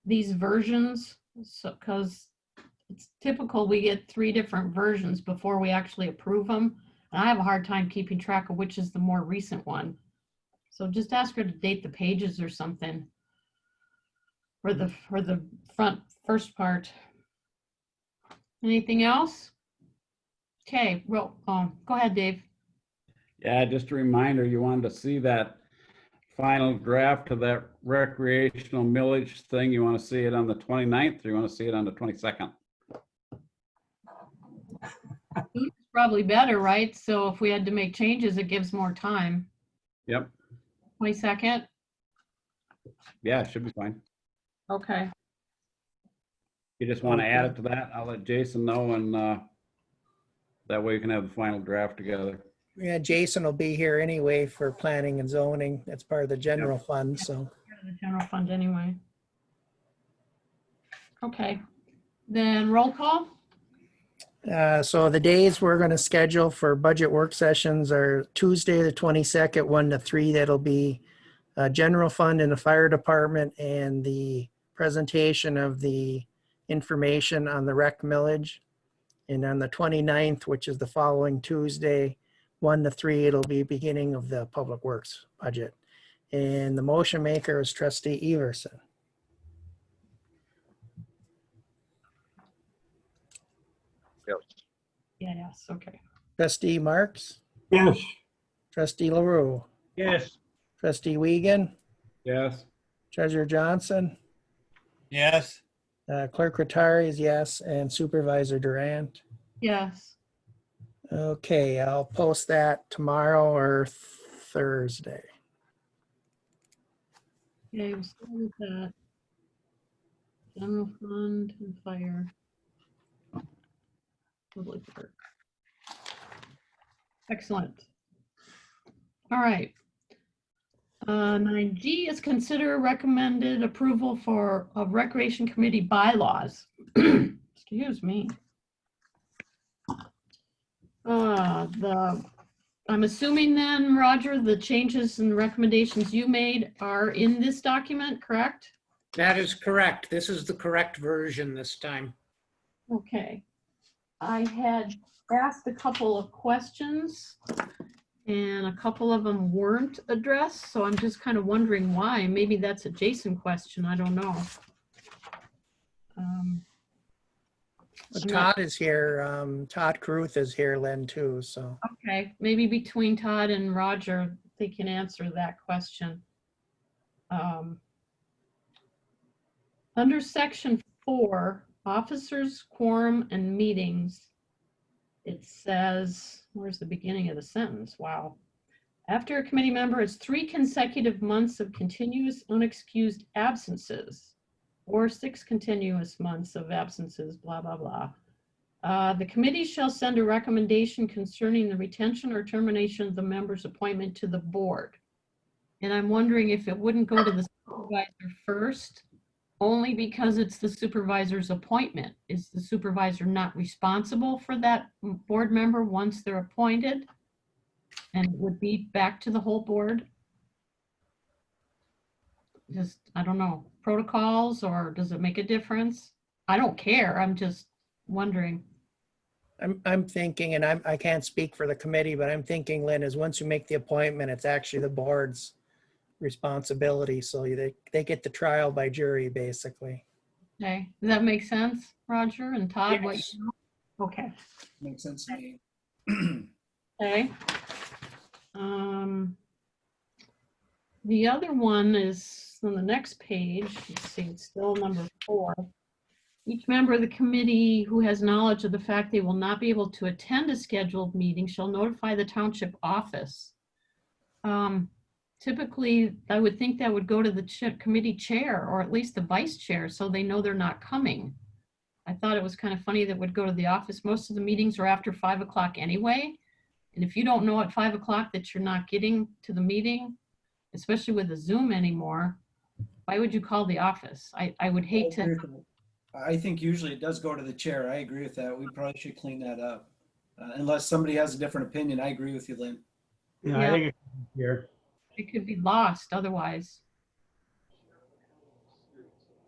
these versions, so because it's typical we get 3 different versions before we actually approve them. And I have a hard time keeping track of which is the more recent one. So just ask her to date the pages or something for the first part. Anything else? Okay, well, go ahead, Dave. Yeah, just a reminder, you wanted to see that final draft of that recreational millage thing. You want to see it on the 29th or you want to see it on the 22nd? It's probably better, right? So if we had to make changes, it gives more time. Yep. 22nd? Yeah, it should be fine. Okay. You just want to add it to that, I'll let Jason know, and that way you can have the final draft together. Yeah, Jason will be here anyway for planning and zoning. That's part of the general fund, so. The general fund anyway. Okay, then roll call. So the days we're going to schedule for budget work sessions are Tuesday, the 22nd, 1 to 3. That'll be general fund and the fire department and the presentation of the information on the rec millage. And on the 29th, which is the following Tuesday, 1 to 3, it'll be beginning of the public works budget. And the motion maker is trustee Everson. Yes. Yeah, yes, okay. Trustee Marks, Yes. trustee LaRue, Yes. trustee Wiegand, Yes. treasurer Johnson, Yes. clerk Rattari is yes, and supervisor Durant. Yes. Okay, I'll post that tomorrow or Thursday. Okay, we'll start with that. General fund and fire. Public works. Excellent. All right. 9G is consider recommended approval of Recreation Committee bylaws. Excuse me. I'm assuming then, Roger, the changes and recommendations you made are in this document, correct? That is correct. This is the correct version this time. Okay. I had asked a couple of questions and a couple of them weren't addressed, so I'm just kind of wondering why. Maybe that's a Jason question, I don't know. Todd is here. Todd Caruth is here, Lynn, too. So Okay, maybe between Todd and Roger, they can answer that question. Under section 4, officers, quorum, and meetings, it says, where's the beginning of the sentence? Wow. After a committee member has 3 consecutive months of continuous unexcused absences, or 6 continuous months of absences, blah, blah, blah. The committee shall send a recommendation concerning the retention or termination of the member's appointment to the board. And I'm wondering if it wouldn't go to the supervisor first, only because it's the supervisor's appointment. Is the supervisor not responsible for that board member once they're appointed? And it would be back to the whole board? Just, I don't know, protocols, or does it make a difference? I don't care, I'm just wondering. I'm thinking, and I can't speak for the committee, but I'm thinking, Lynn, is once you make the appointment, it's actually the board's responsibility. So they get the trial by jury, basically. Okay, does that make sense, Roger and Todd? Yes. What you know? Okay. Makes sense to me. Okay. The other one is on the next page. Let's see, it's still number 4. Each member of the committee who has knowledge of the fact they will not be able to attend a scheduled meeting shall notify the township office. Typically, I would think that would go to the committee chair, or at least the vice chair, so they know they're not coming. I thought it was kind of funny that would go to the office. Most of the meetings are after 5 o'clock anyway. And if you don't know at 5 o'clock that you're not getting to the meeting, especially with the Zoom anymore, why would you call the office? I would hate to. I think usually it does go to the chair. I agree with that. We probably should clean that up. Unless somebody has a different opinion. I agree with you, Lynn. Yeah, I think it's here. It could be lost otherwise.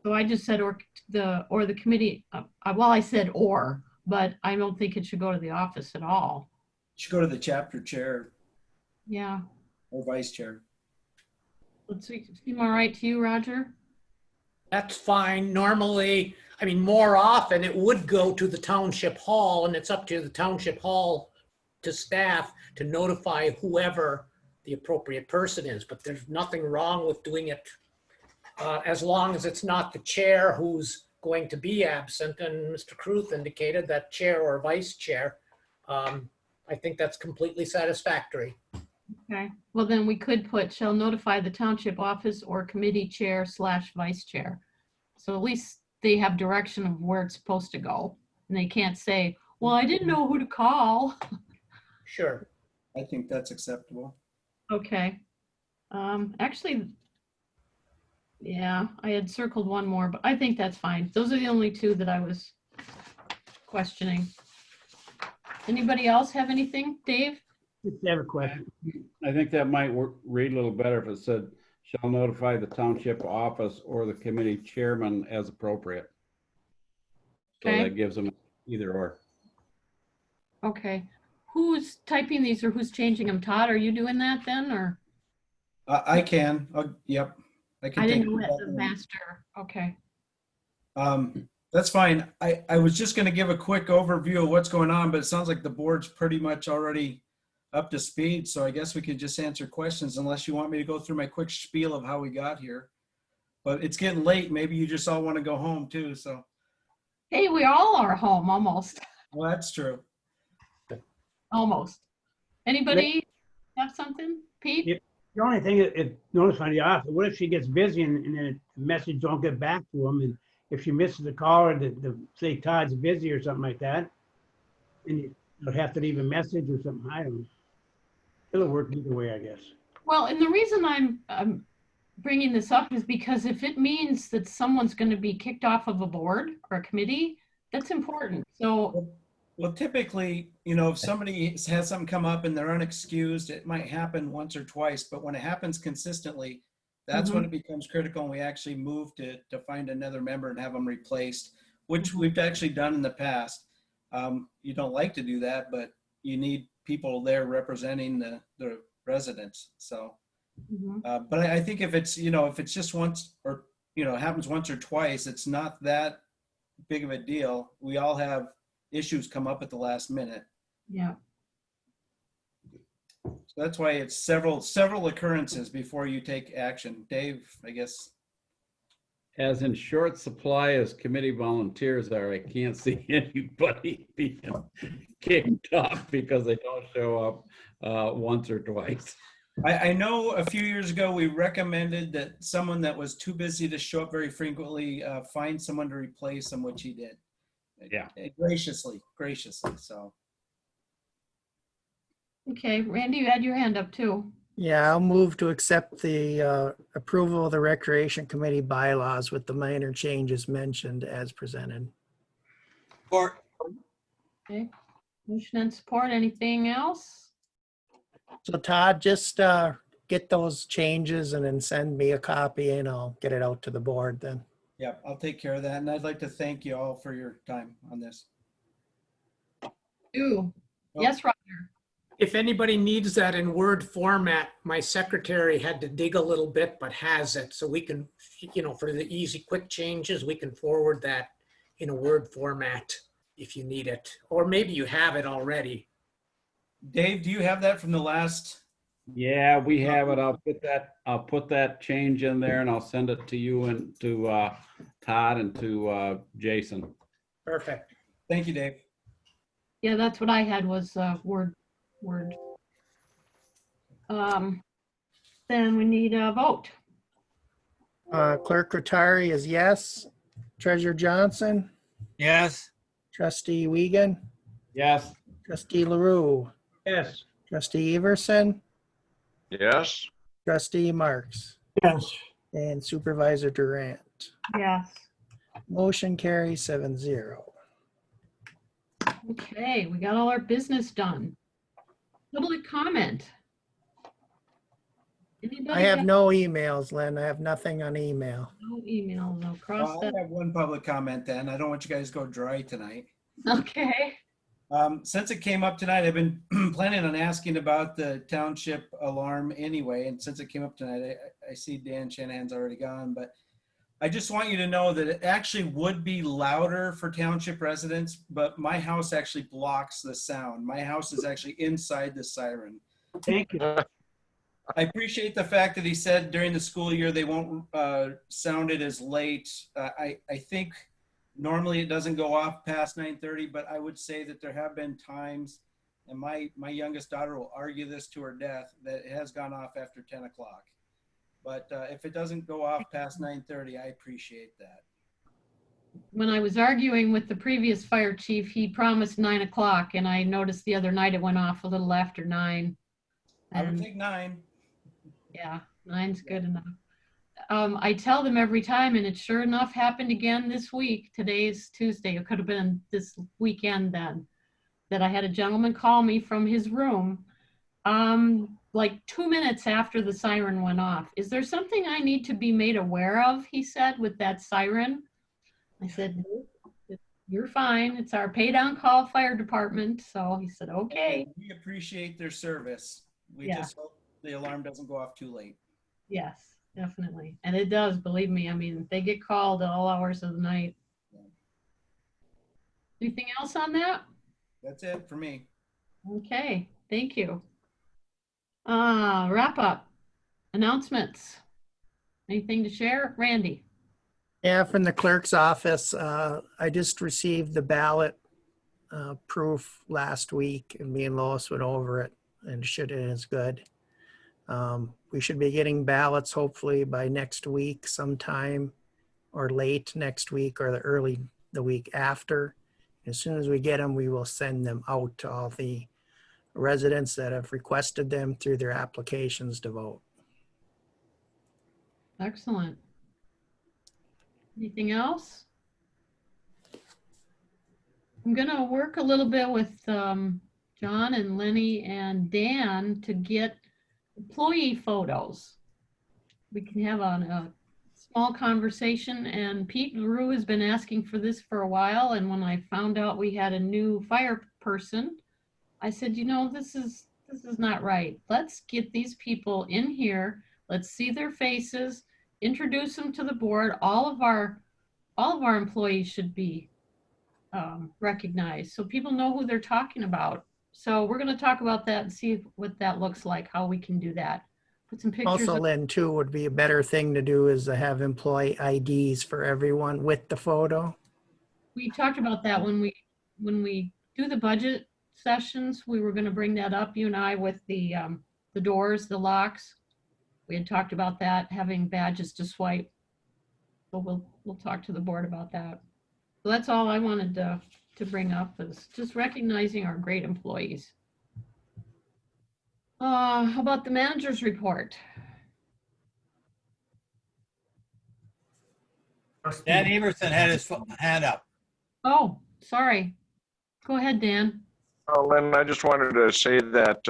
So I just said or the committee, well, I said or, but I don't think it should go to the office at all. It should go to the chapter chair Yeah. or vice chair. Let's see, seem all right to you, Roger? That's fine. Normally, I mean, more often it would go to the township hall, and it's up to the township hall to staff to notify whoever the appropriate person is. But there's nothing wrong with doing it as long as it's not the chair who's going to be absent. And Mr. Caruth indicated that chair or vice chair. I think that's completely satisfactory. Okay, well then we could put shall notify the township office or committee chair / vice chair. So at least they have direction of where it's supposed to go. And they can't say, well, I didn't know who to call. Sure. I think that's acceptable. Okay. Actually, yeah, I had circled one more, but I think that's fine. Those are the only 2 that I was questioning. Anybody else have anything? Dave? Just have a question. I think that might read a little better if it said, shall notify the township office or the committee chairman as appropriate. So Okay. that gives them either or. Okay. Who's typing these or who's changing them? Todd, are you doing that then, or? I can. Yep. I can. I didn't take know that that the one. master. Okay. That's fine. I was just going to give a quick overview of what's going on, but it sounds like the board's pretty much already up to speed. So I guess we could just answer questions unless you want me to go through my quick spiel of how we got here. But it's getting late. Maybe you just all want to go home too. So. Hey, we all are home almost. Well, that's true. Almost. Anybody have something? Pete? Yep. The only thing is notifying the office. What if she gets busy and then the message don't get back to them? And if she misses a call or say Todd's busy or something like that, and you would have to leave a message or something. I don't know. It'll work either way, I guess. Well, and the reason I'm bringing this up is because if it means that someone's going to be kicked off of a board or a committee, that's important. So, Well, typically, you know, if somebody has something come up and they're unexcused, it might happen once or twice, but when it happens consistently, that's when it becomes critical and we actually move to find another member and have them replaced, which we've actually done in the past. You don't like to do that, but you need people there representing the residents. So, but I think if it's, you know, if it's just once or, you know, happens once or twice, it's not that big of a deal. We all have issues come up at the last minute. yeah. So that's why it's several occurrences before you take action. Dave, I guess. As in short supply as committee volunteers are, I can't see anybody being kicked off because they don't show up once or twice. I know a few years ago, we recommended that someone that was too busy to show up very frequently, find someone to replace them, which he did. Yeah. Graciously, so. Okay, Randy, you had your hand up too. Yeah, I'll move to accept the approval of the Recreation Committee bylaws with the minor changes mentioned as presented. Or Okay, motion and support. Anything else? So Todd, just get those changes and then send me a copy and I'll get it out to the board then. Yeah, I'll take care of that. And I'd like to thank you all for your time on this. Ooh, yes, Roger. If anybody needs that in Word format, my secretary had to dig a little bit, but has it. So we can, you know, for the easy, quick changes, we can forward that in a Word format if you need it. Or maybe you have it already. Dave, do you have that from the last? Yeah, we have it. I'll put that change in there and I'll send it to you and to Todd and to Jason. Perfect. Thank you, Dave. Yeah, that's what I had was Word. Then we need a vote. Clerk Rattari is yes. Treasurer Johnson, yes, Trustee Wiegand, Yes. Trustee LaRue, Yes. Trustee Everson, Yes, Trustee Marks, Yes. and Supervisor Durant. Yes. Motion carries 7-0. Okay, we got all our business done. Public comment. Anybody I have got no emails, Lynn. I have nothing on email. no email, no cross I that. have one public comment then. I don't want you guys to go dry tonight. Okay. Since it came up tonight, I've been planning on asking about the township alarm anyway. And since it came up tonight, I see Dan Shanahan's already gone, but I just want you to know that it actually would be louder for township residents, but my house actually blocks the sound. My house is actually inside the siren. Thank you. I appreciate the fact that he said during the school year they won't sound it as late. I think normally it doesn't go off past 9:30, but I would say that there have been times, and my youngest daughter will argue this to her death, that it has gone off after 10 o'clock. But if it doesn't go off past 9:30, I appreciate that. When I was arguing with the previous fire chief, he promised 9 o'clock, and I noticed the other night it went off a little after 9. I would And think 9. yeah, 9's good enough. I tell them every time, and it sure enough happened again this week. Today's Tuesday. It could have been this weekend then, that I had a gentleman call me from his room like 2 minutes after the siren went off. Is there something I need to be made aware of, he said, with that siren? I said, "No, you're fine. It's our pay down call fire department." So he said, okay. We appreciate their service. We Yeah. just hope the alarm doesn't go off too late. Yes, definitely. And it does, believe me. I mean, they get called at all hours of the night. Anything else on that? That's it for me. Okay, thank you. Wrap up. Announcements. Anything to share? Randy? Yeah, from the clerk's office, I just received the ballot proof last week, and me and Lois went over it, and it is good. We should be getting ballots hopefully by next week sometime, or late next week, or the week after. As soon as we get them, we will send them out to all the residents that have requested them through their applications to vote. Excellent. Anything else? I'm gonna work a little bit with John and Lenny and Dan to get employee photos. We can have a small conversation, and Pete LaRue has been asking for this for a while, and when I found out we had a new fire person, I said, you know, this is not right. Let's get these people in here. Let's see their faces, introduce them to the board. All of our employees should be recognized so people know who they're talking about. So we're going to talk about that and see what that looks like, how we can do that. Put some pictures. Also, Lynn, too, would be a better thing to do is to have employee IDs for everyone with the photo. We talked about that when we do the budget sessions. We were going to bring that up, you and I, with the doors, the locks. We had talked about that, having badges to swipe. So we'll talk to the board about that. So that's all I wanted to bring up, is just recognizing our great employees. How about the manager's report? Dan Everson had his hand up. Oh, sorry. Go ahead, Dan. Well, Lynn, I just wanted to say that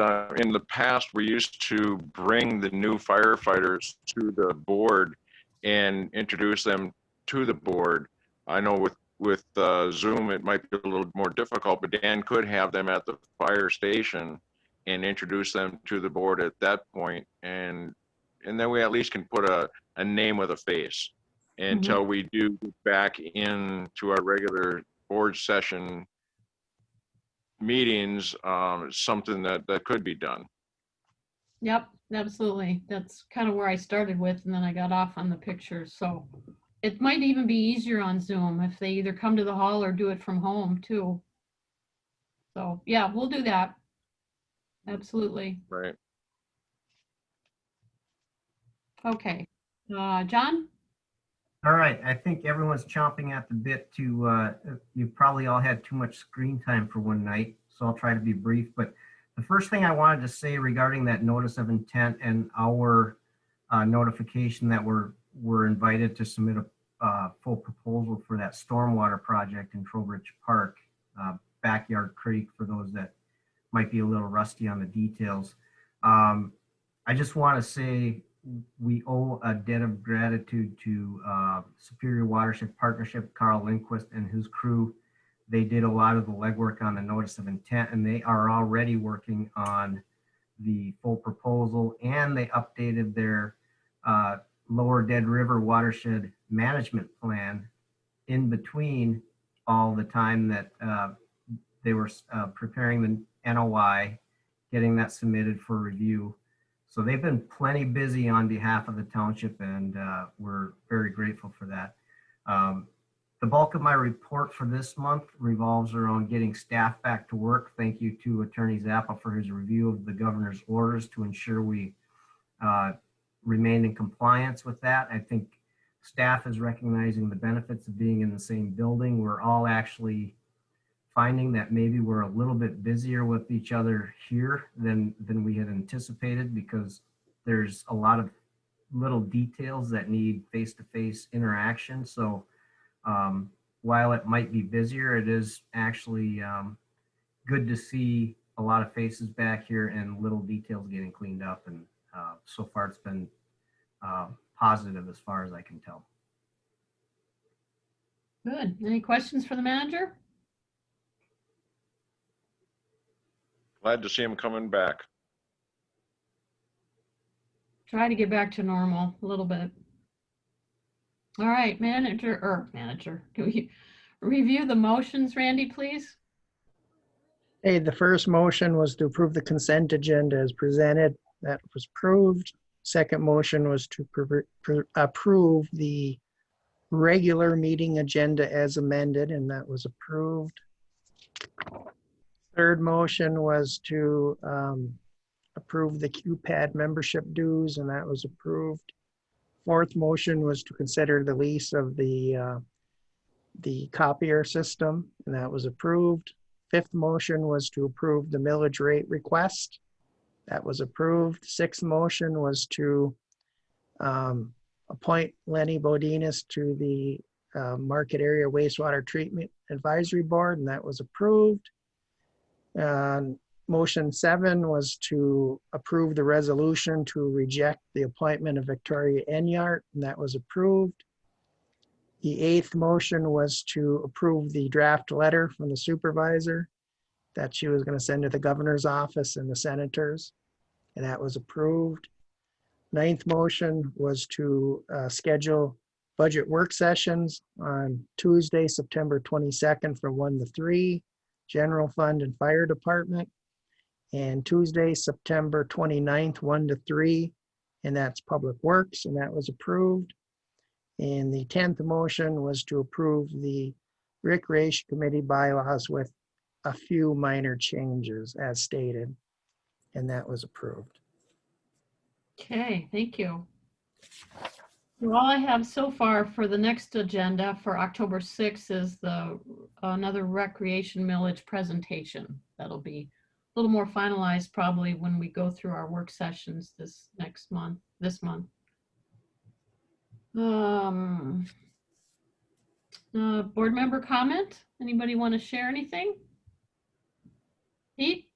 in the past, we used to bring the new firefighters to the board and introduce them to the board. I know with Zoom, it might be a little more difficult, but Dan could have them at the fire station and introduce them to the board at that point. And then we at least can put a name with a face until we do get back into our regular board session meetings, something that could be done. Yep, absolutely. That's kind of where I started with, and then I got off on the pictures. So it might even be easier on Zoom if they either come to the hall or do it from home too. So yeah, we'll do that. Absolutely. Right. Okay. John? All right, I think everyone's chomping at the bit to, you've probably all had too much screen time for one night, so I'll try to be brief. But the first thing I wanted to say regarding that notice of intent and our notification that we're invited to submit a full proposal for that stormwater project in Trowbridge Park, Backyard Creek, for those that might be a little rusty on the details. I just want to say we owe a debt of gratitude to Superior Watershed Partnership, Carl Lindquist and his crew. They did a lot of the legwork on the notice of intent, and they are already working on the full proposal, and they updated their Lower Dead River Watershed Management Plan in between all the time that they were preparing the NOI, getting that submitted for review. So they've been plenty busy on behalf of the township, and we're very grateful for that. The bulk of my report for this month revolves around getting staff back to work. Thank you to Attorney Zappa for his review of the governor's orders to ensure we remain in compliance with that. I think staff is recognizing the benefits of being in the same building. We're all actually finding that maybe we're a little bit busier with each other here than we had anticipated, because there's a lot of little details that need face-to-face interaction. So while it might be busier, it is actually good to see a lot of faces back here and little details getting cleaned up. And so far it's been positive as far as I can tell. Good. Any questions for the manager? Glad to see him coming back. Try to get back to normal a little bit. All right, manager. Can we review the motions, Randy, please? Hey, the first motion was to approve the consent agenda as presented. That was approved. Second motion was to approve the regular meeting agenda as amended, and that was approved. Third motion was to approve the QPAD membership dues, and that was approved. Fourth motion was to consider the lease of the copier system, and that was approved. Fifth motion was to approve the millage rate request. That was approved. Sixth motion was to appoint Lenny Bodinas to the Market Area Wastewater Treatment Advisory Board, and that was approved. Motion 7 was to approve the resolution to reject the appointment of Victoria Enyart, and that was approved. The 8th motion was to approve the draft letter from the supervisor that she was going to send to the governor's office and the senators, and that was approved. 9th motion was to schedule budget work sessions on Tuesday, September 22nd from 1 to 3, general fund and fire department, and Tuesday, September 29th, 1 to 3, and that's public works, and that was approved. And the 10th motion was to approve the recreation committee bylaws with a few minor changes as stated, and that was approved. Okay, thank you. Well, all I have so far for the next agenda for October 6th is another recreation millage presentation. That'll be a little more finalized probably when we go through our work sessions this month. Board member comment? Anybody want to share anything? Pete?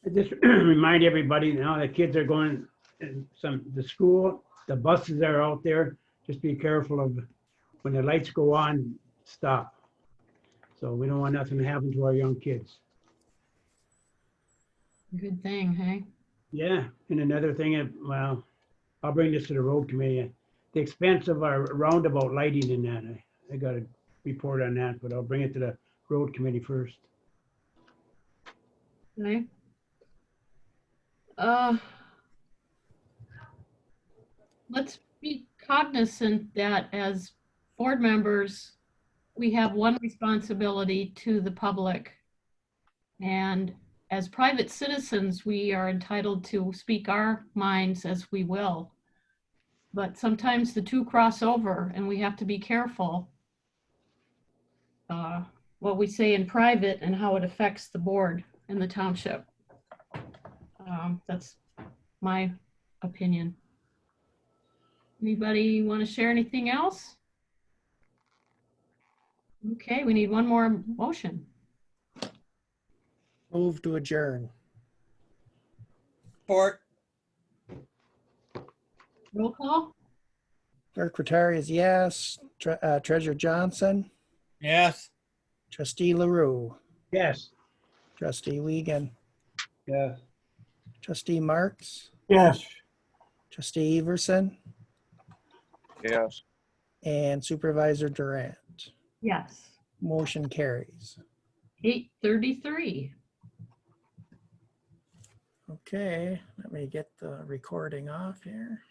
I just remind everybody now the kids are going to school, the buses are out there. Just be careful of when the lights go on, stop. So we don't want nothing to happen to our young kids. Good thing, hey? Yeah, and another thing, well, I'll bring this to the road committee. The expense of our roundabout lighting in that, I got a report on that, but I'll bring it to the road committee first. Okay. Let's be cognizant that as board members, we have one responsibility to the public. And as private citizens, we are entitled to speak our minds as we will. But sometimes the two cross over and we have to be careful what we say in private and how it affects the board and the township. That's my opinion. Anybody want to share anything else? Okay, we need one more motion. Move to adjourn. Support. Roll call? Clerk Rattari is yes. Treasurer Johnson, Yes. Trustee LaRue, Yes. Trustee Wiegand, Yes. Trustee Marks, Yes. Trustee Everson, Yes. and Supervisor Durant. Yes. Motion carries. 8:33. Okay, let me get the recording off here.